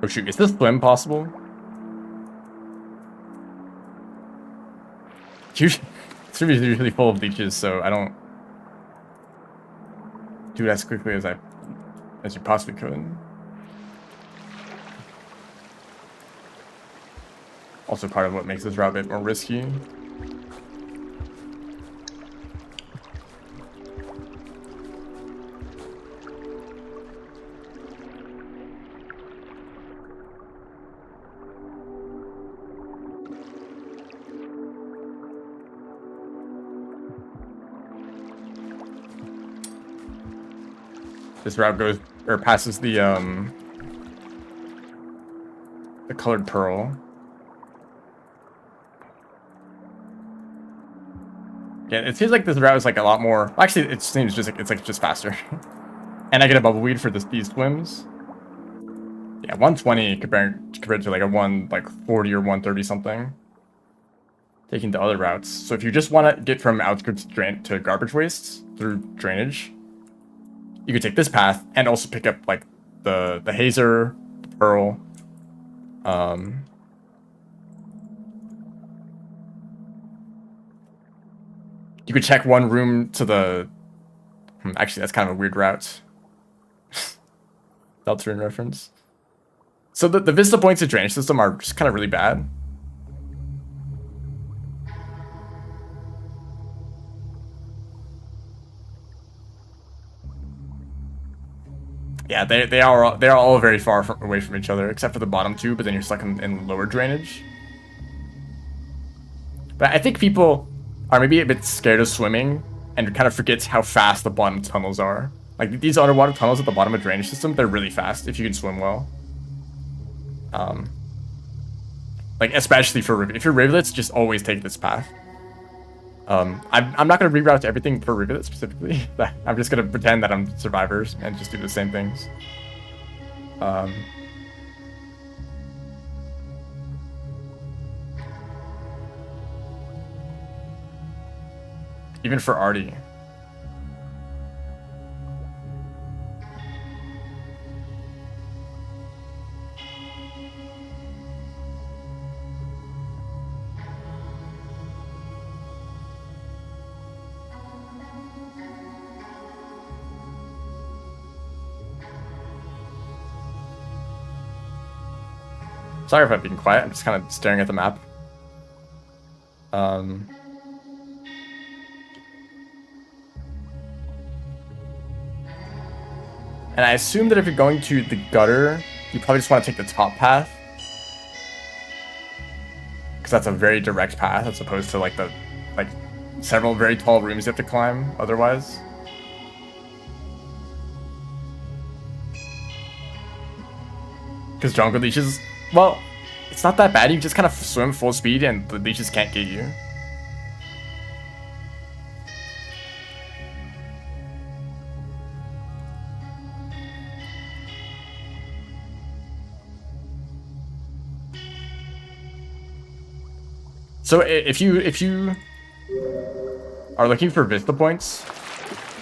A: Oh shoot, is this swim possible? It's usually full of leeches, so I don't do it as quickly as you possibly could. Also part of what makes this route a bit more risky. This route goes or passes the colored pearl. Yeah, it seems like this route is like a lot more. Actually, it seems just like it's just faster. And I get a bubble weed for these swims. Yeah, 120 compared to like a 140 or 130 something. Taking the other routes. So if you just want to get from outskirts to garbage wastes through drainage, you could take this path and also pick up like the hazer, the pearl. You could check one room to the. Actually, that's kind of a weird route. Deltarune reference. So the Vista points of drainage system are just kind of really bad. Yeah, they are all very far away from each other, except for the bottom two. But then you're stuck in lower drainage. But I think people are maybe a bit scared of swimming and kind of forgets how fast the bottom tunnels are. Like these underwater tunnels at the bottom of the drainage system, they're really fast if you can swim well. Like especially if you're rivulets, just always take this path. I'm not gonna reroute everything for rivulets specifically. I'm just gonna pretend that I'm survivors and just do the same things. Even for Artie. Sorry if I'm being quiet, I'm just kind of staring at the map. And I assume that if you're going to the gutter, you probably just want to take the top path. Because that's a very direct path as opposed to like several very tall rooms you have to climb otherwise. Because jungle leeches, well, it's not that bad. You just kind of swim full speed and the leeches can't get you. So if you are looking for Vista points,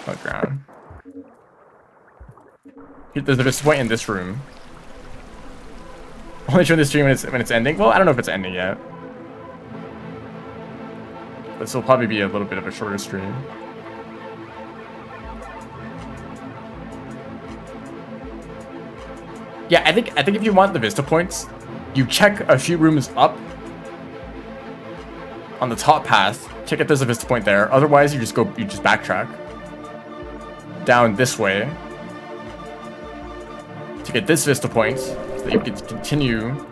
A: oh, ground. There's a Vista point in this room. Only showing the stream when it's ending. Well, I don't know if it's ending yet. This will probably be a little bit of a shorter stream. Yeah, I think if you want the Vista points, you check a few rooms up on the top path. Check if there's a Vista point there. Otherwise, you just backtrack down this way to get this Vista point, so that you can continue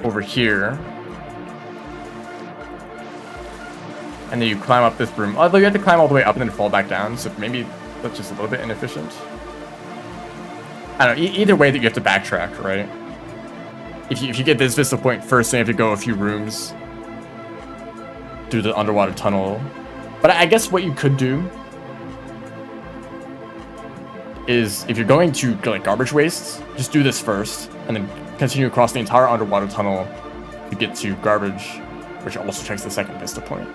A: over here. And then you climb up this room. Although you have to climb all the way up and then fall back down, so maybe that's just a little bit inefficient. I don't know, either way that you have to backtrack, right? If you get this Vista point first, then you have to go a few rooms through the underwater tunnel. But I guess what you could do is, if you're going to like garbage wastes, just do this first, and then continue across the entire underwater tunnel to get to garbage, which also checks the second Vista point.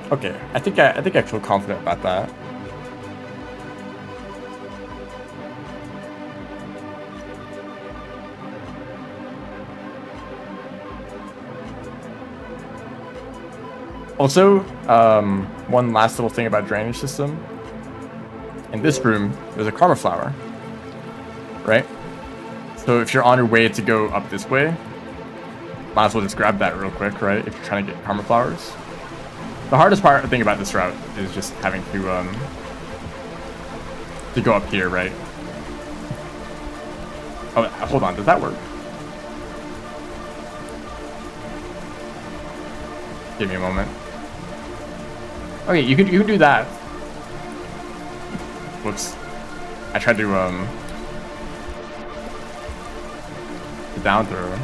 A: Okay, I think I feel confident about that. Also, one last little thing about drainage system. In this room, there's a karma flower, right? So if you're on your way to go up this way, might as well just grab that real quick, right? If you're trying to get karma flowers. The hardest thing about this route is just having to go up here, right? Oh, hold on, does that work? Give me a moment. Okay, you can do that. Whoops. I tried to the down throw.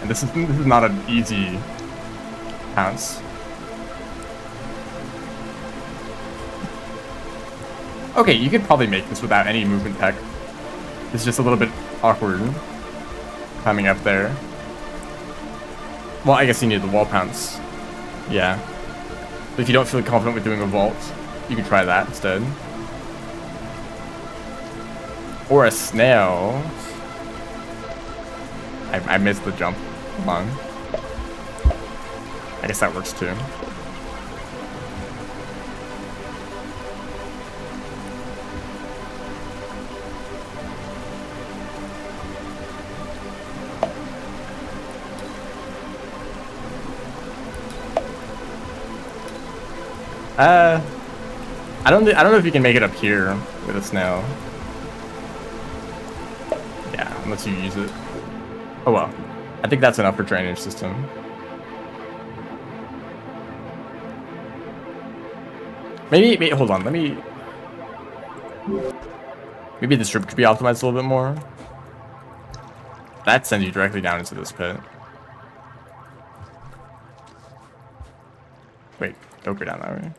A: And this is not an easy bounce. Okay, you could probably make this without any movement tech. It's just a little bit awkward climbing up there. Well, I guess you need the wall pounce. Yeah. But if you don't feel confident with doing a vault, you can try that instead. Or a snail. I missed the jump. Hold on. I guess that works too. I don't know if you can make it up here with a snail. Yeah, unless you use it. Oh well. I think that's enough for drainage system. Maybe hold on, maybe this room could be optimized a little bit more. That sends you directly down into this pit. Wait, don't go down that way.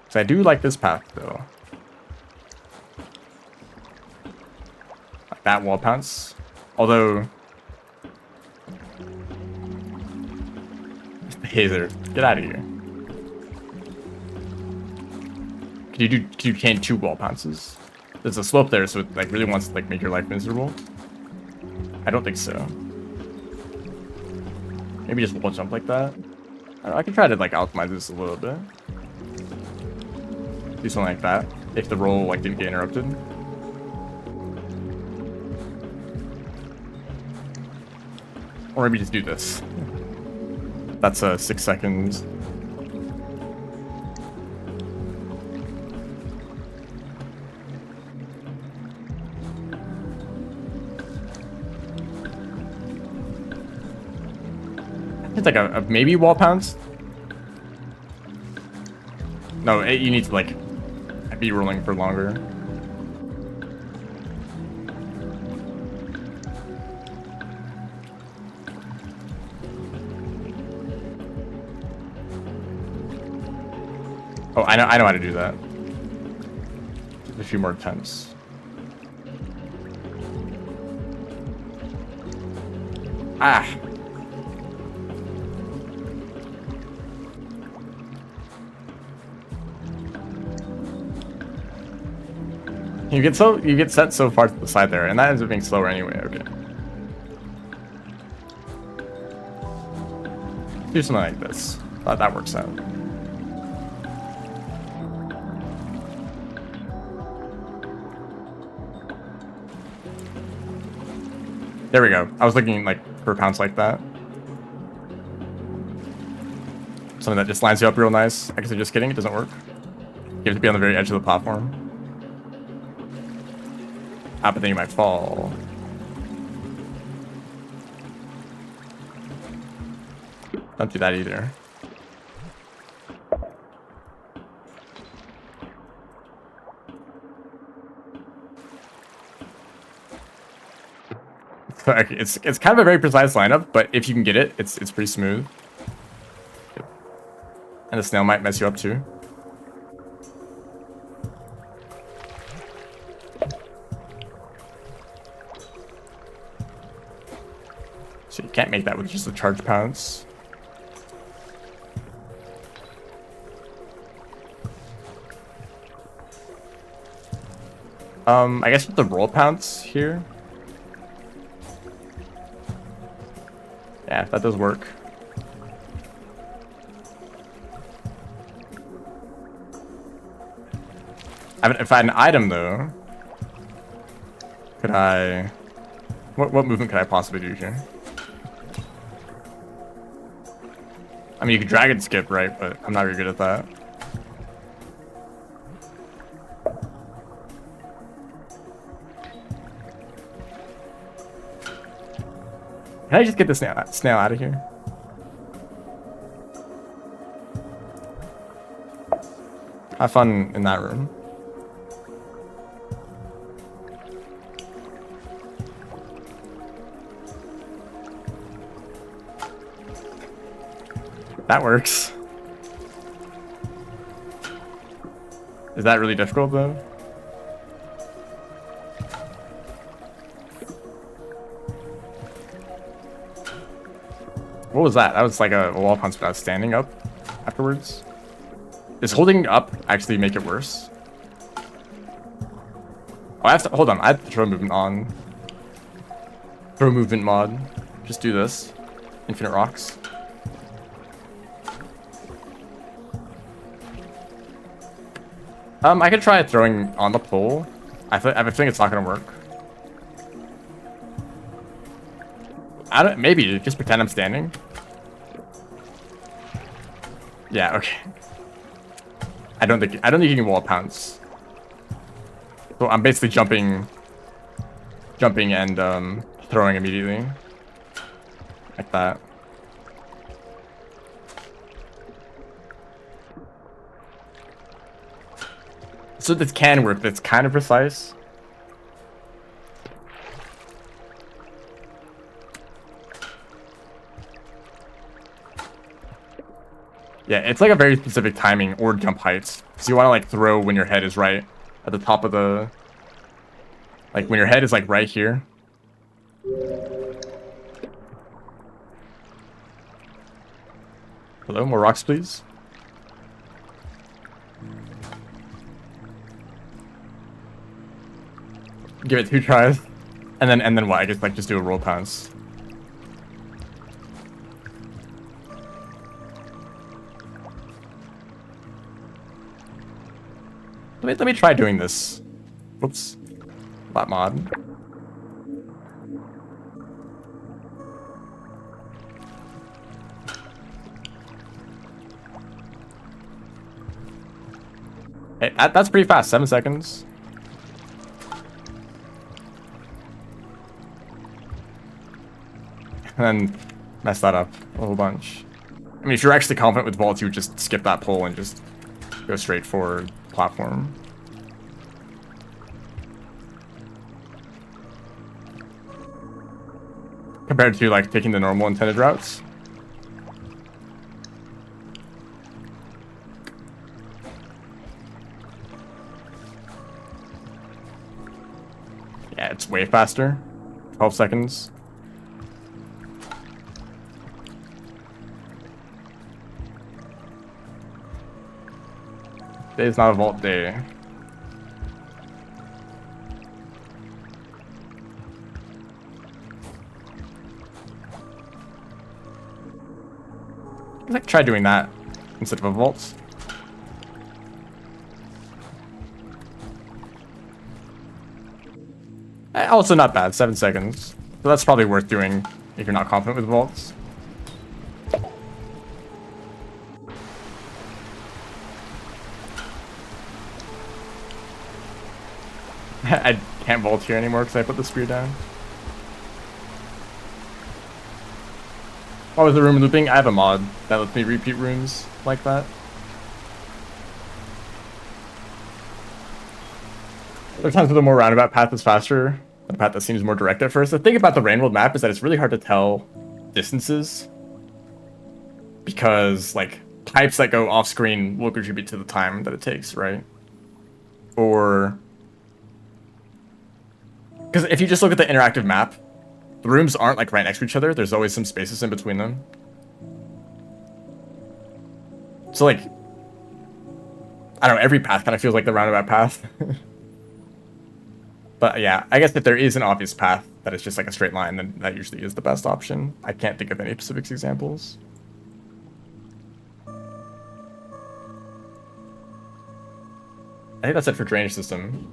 A: So I do like this path though. Like that wall pounce. Although the hazer, get out of here. Can you chain 2 wall pounces? There's a slope there, so it like really wants to like make your life miserable. I don't think so. Maybe just wall jump like that. I can try to like optimize this a little bit. Do something like that if the roll like didn't get interrupted. Or maybe just do this. That's 6 seconds. It's like a maybe wall pounce. No, you need to like be rolling for longer. Oh, I know how to do that. Just a few more attempts. Ah. You get set so far to the side there, and that ends up being slower anyway. Okay. Do something like this. That works out. There we go. I was looking like for pounce like that. Something that just lines you up real nice. I guess I'm just kidding. It doesn't work. You have to be on the very edge of the platform. Ah, but then you might fall. Don't do that either. Okay, it's kind of a very precise lineup, but if you can get it, it's pretty smooth. And the snail might mess you up too. Can't make that with just the charge pounce. I guess with the roll pounce here. Yeah, that does work. If I had an item though, could I? What movement could I possibly do here? I mean, you could drag and skip, right? But I'm not very good at that. Can I just get this snail out of here? Have fun in that room. That works. Is that really difficult though? What was that? That was like a wall punch, but I was standing up afterwards. Does holding up actually make it worse? Oh, I have to hold on. I have to throw movement on. Throw movement mod. Just do this. Infinite rocks. I could try throwing on the pole. I have a feeling it's not gonna work. Maybe just pretend I'm standing. Yeah, okay. I don't think you can wall pounce. So I'm basically jumping and throwing immediately. Like that. So this can work, but it's kind of precise. Yeah, it's like a very specific timing or jump heights. So you want to like throw when your head is right at the top of the... Like when your head is like right here. Hello, more rocks please. Give it 2 tries. And then what? I guess like just do a roll pounce. Let me try doing this. Whoops. That mod. Hey, that's pretty fast. 7 seconds. And then mess that up a whole bunch. I mean, if you're actually confident with vaults, you would just skip that pole and just go straight for platform. Compared to like taking the normal intended routes. Yeah, it's way faster. 12 seconds. Today's not a vault day. Let's try doing that instead of a vault. Also not bad, 7 seconds. So that's probably worth doing if you're not confident with vaults. I can't vault here anymore because I put the spear down. Oh, is the room looping? I have a mod that lets me repeat rooms like that. There are times where the more roundabout path is faster, the path that seems more direct at first. The thing about the Rainbow map is that it's really hard to tell distances because, like, pipes that go off screen will contribute to the time that it takes, right? Or because if you just look at the interactive map, the rooms aren't like right next to each other. There's always some spaces in between them. So like, I don't know, every path kind of feels like the roundabout path. But yeah, I guess if there is an obvious path that is just like a straight line, then that usually is the best option. I can't think of any specific examples. I think that's it for drainage system.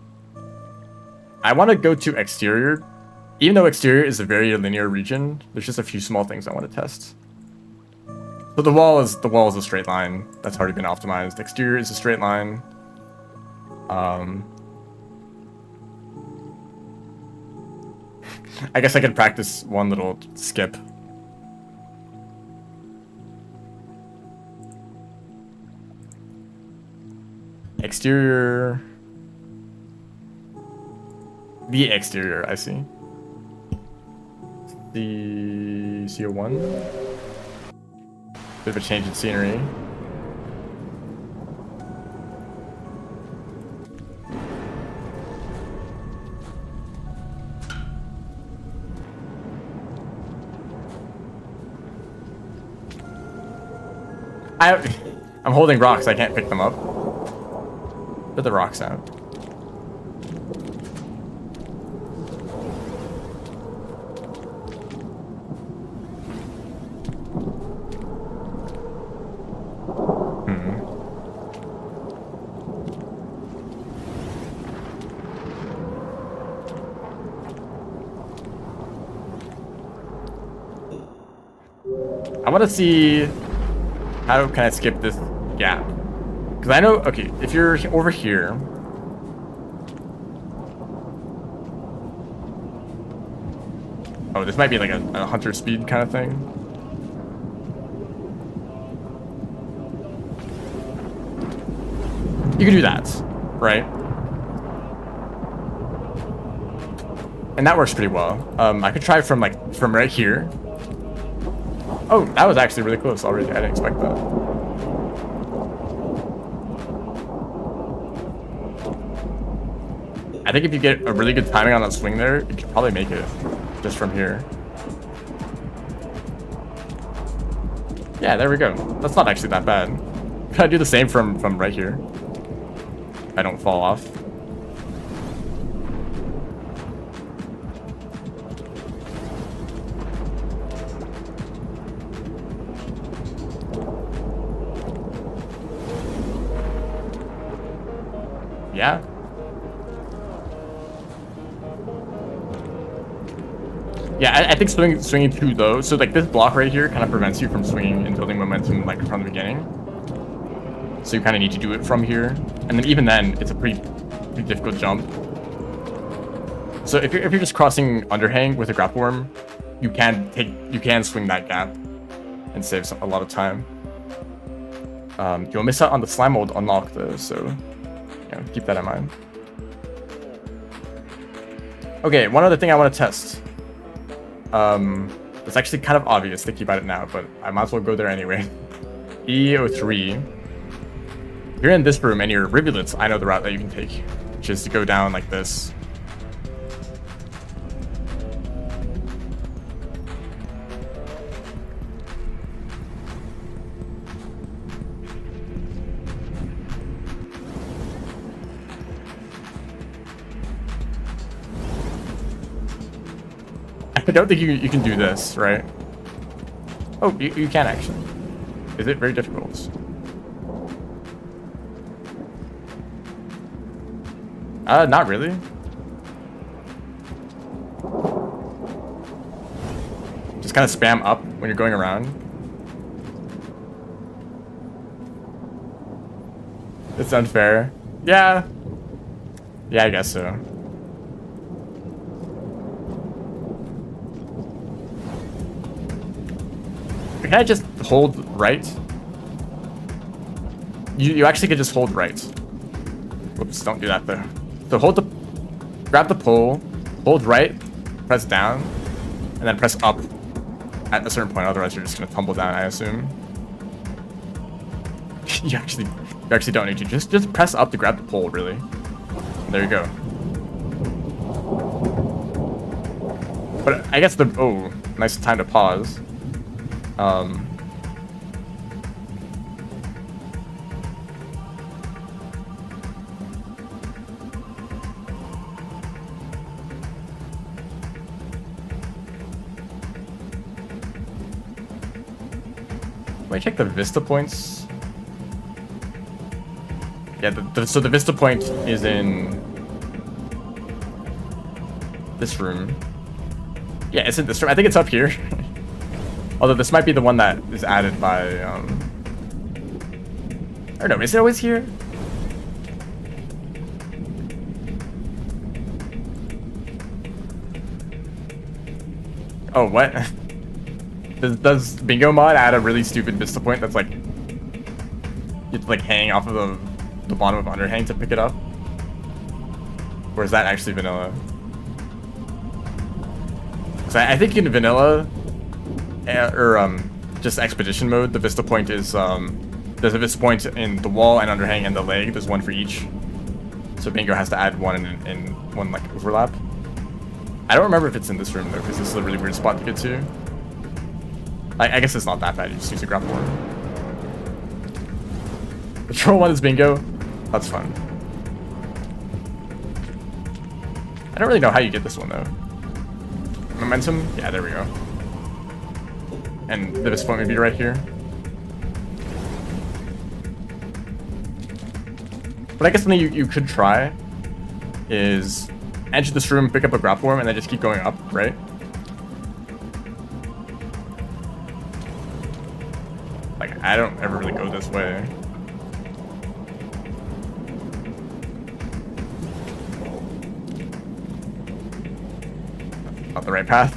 A: I want to go to exterior. Even though exterior is a very linear region, there's just a few small things I want to test. So the wall is a straight line. That's already been optimized. Exterior is a straight line. I guess I could practice one little skip. Exterior. The exterior, I see. The CO1. Bit of a change in scenery. I'm holding rocks, I can't pick them up. Put the rocks out. I want to see how can I skip this gap, because I know, okay, if you're over here, oh, this might be like a hunter speed kind of thing. You can do that, right? And that works pretty well. I could try from right here. Oh, that was actually really close already. I didn't expect that. I think if you get a really good timing on that swing there, you could probably make it just from here. Yeah, there we go. That's not actually that bad. Can I do the same from right here? I don't fall off. Yeah. Yeah, I think swinging too low. So like this block right here kind of prevents you from swinging and building momentum like from the beginning. So you kind of need to do it from here, and then even then, it's a pretty difficult jump. So if you're just crossing underhang with a grapple worm, you can swing that gap and save a lot of time. You'll miss out on the slime mold unlock though, so. Yeah, keep that in mind. Okay, one other thing I want to test. It's actually kind of obvious thinking about it now, but I might as well go there anyway. E03. If you're in this room and you're rivulets, I know the route that you can take, which is to go down like this. I don't think you can do this, right? Oh, you can actually. Is it very difficult? Not really. Just kind of spam up when you're going around. It's unfair. Yeah. Yeah, I guess so. Can I just hold right? You actually could just hold right. Whoops, don't do that though. So grab the pole, hold right, press down, and then press up at a certain point, otherwise you're just gonna tumble down, I assume. you actually don't need to. Just press up to grab the pole, really. And there you go. But I guess oh, nice time to pause. Let me check the vista points. Yeah, so the vista point is in this room. Yeah, it's in this room. I think it's up here. Although this might be the one that is added by, or no, is it always here? Oh, what? Does Bingo Mod add a really stupid vista point that's like, you have to like hang off of the bottom of underhang to pick it up? Or is that actually vanilla? So I think in vanilla, or just expedition mode, the vista point is, there's a vista point in the wall and underhang and the leg. There's one for each. So Bingo has to add one in one like overlap. I don't remember if it's in this room though, because this is a really weird spot to get to. I guess it's not that bad, you just use a grapple worm. The troll one is Bingo. That's fun. I don't really know how you get this one though. Momentum? Yeah, there we go. And the vista point would be right here. But I guess something you could try is enter this room, pick up a grapple worm, and then just keep going up, right? Like, I don't ever really go this way. Not the right path.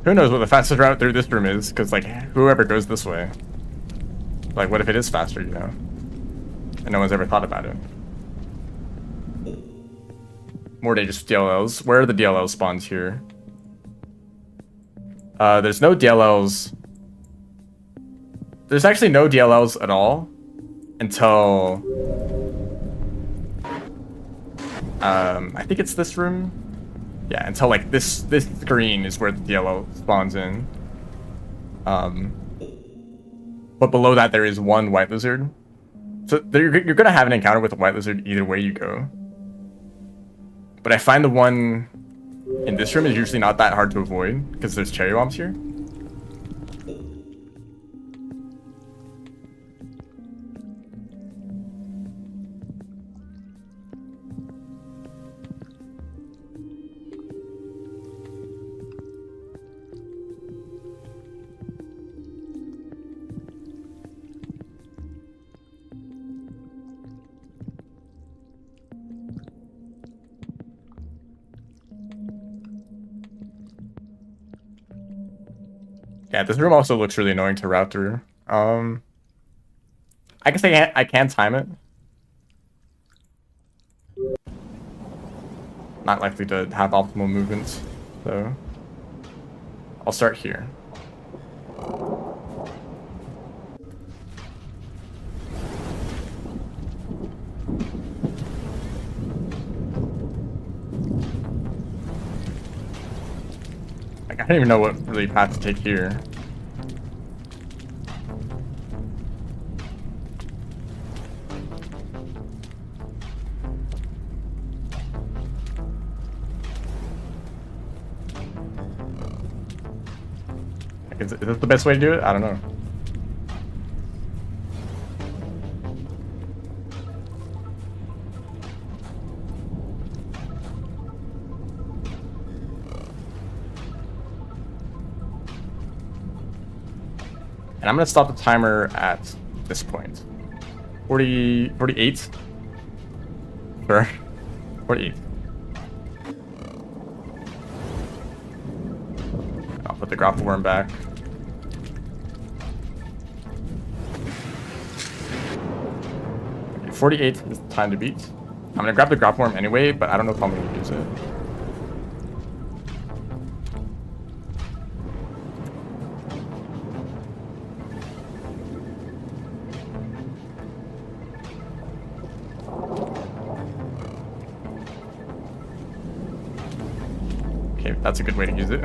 A: Who knows what the fastest route through this room is, because, like, whoever goes this way. Like, what if it is faster, you know? And no one's ever thought about it. More dangerous DLLs. Where are the DLL spawns here? There's no DLLs. There's actually no DLLs at all until... I think it's this room. Yeah, until like this screen is where the DLL spawns in. But below that there is one white lizard. So you're gonna have an encounter with a white lizard either way you go. But I find the one in this room is usually not that hard to avoid because there's cherry bombs here. Yeah, this room also looks really annoying to route through. I guess I can time it. Not likely to have optimal movement, so I'll start here. Like, I don't even know what really path to take here. Like, is this the best way to do it? I don't know. And I'm gonna stop the timer at this point. 48? Sure. 48. I'll put the grapple worm back. Okay, 48 is the time to beat. I'm gonna grab the grapple worm anyway, but I don't know if I'm gonna use it. Okay, that's a good way to use it.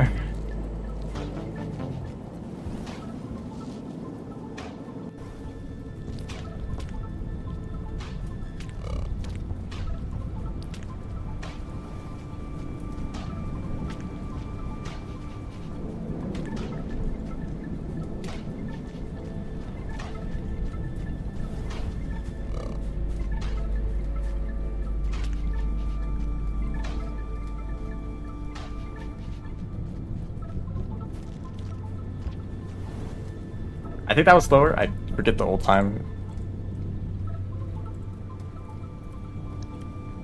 A: I think that was slower. I forget the old time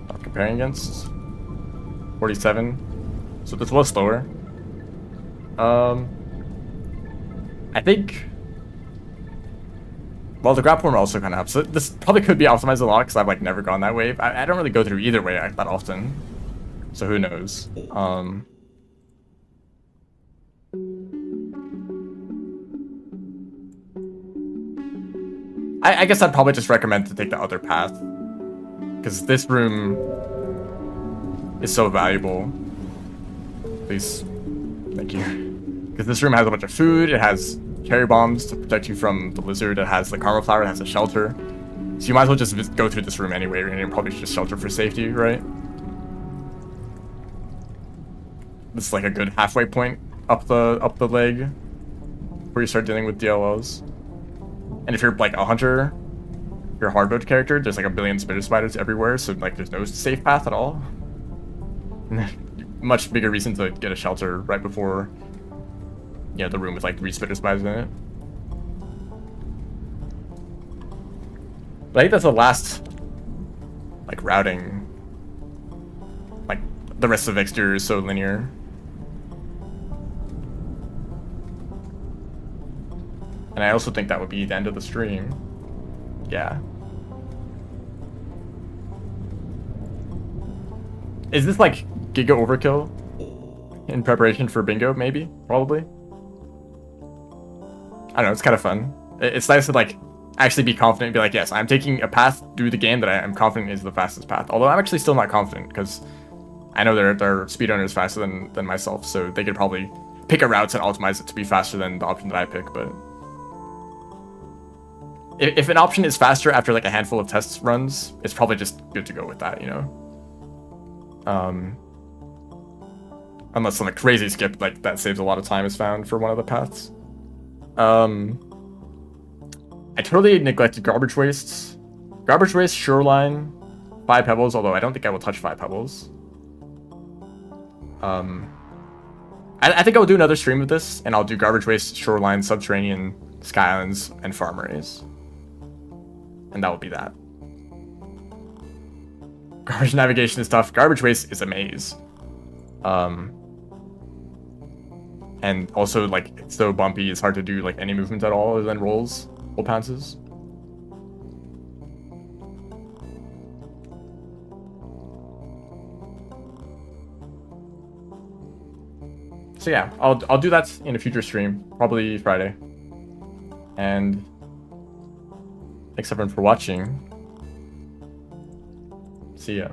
A: I'm comparing against. 47. So this was slower. I think. Well, the grapple worm also kind of helps. So this probably could be optimized a lot because I've like never gone that way. I don't really go through either way that often, so who knows? I guess I'd probably just recommend to take the other path because this room is so valuable. Please, thank you. Because this room has a bunch of food. It has cherry bombs to protect you from the lizard. It has the karma flower. It has a shelter. So you might as well just go through this room anyway, and you probably should just shelter for safety, right? This is like a good halfway point up the leg where you start dealing with DLLs. And if you're like a hunter, you're a hard mode character, there's like a billion spitter spiders everywhere, so like there's no safe path at all. Much bigger reason to get a shelter right before, yeah, the room with like 3 spitter spiders in it. But I think that's the last like routing. Like the rest of the exterior is so linear. And I also think that would be the end of the stream. Yeah. Is this like Giga Overkill in preparation for bingo? Maybe, probably. I don't know. It's kind of fun. It's nice to like actually be confident and be like, yes, I'm taking a path through the game that I am confident is the fastest path. Although I'm actually still not confident because I know there are speedrunners faster than myself, so they could probably pick a route and optimize it to be faster than the option that I pick. But if an option is faster after like a handful of test runs, it's probably just good to go with that, you know? Unless some crazy skip like that saves a lot of time is found for one of the paths. I totally neglected garbage wastes. Garbage waste, shoreline, 5 pebbles, although I don't think I will touch 5 pebbles. I think I will do another stream of this, and I'll do garbage waste, shoreline, subterranean, sky islands, and farm arrays. And that will be that. Garbage navigation is tough. Garbage waste is a maze. And also, like, it's so bumpy, it's hard to do, like, any movement at all other than rolls, roll pounces. So yeah, I'll do that in a future stream, probably Friday. And thanks everyone for watching. See ya.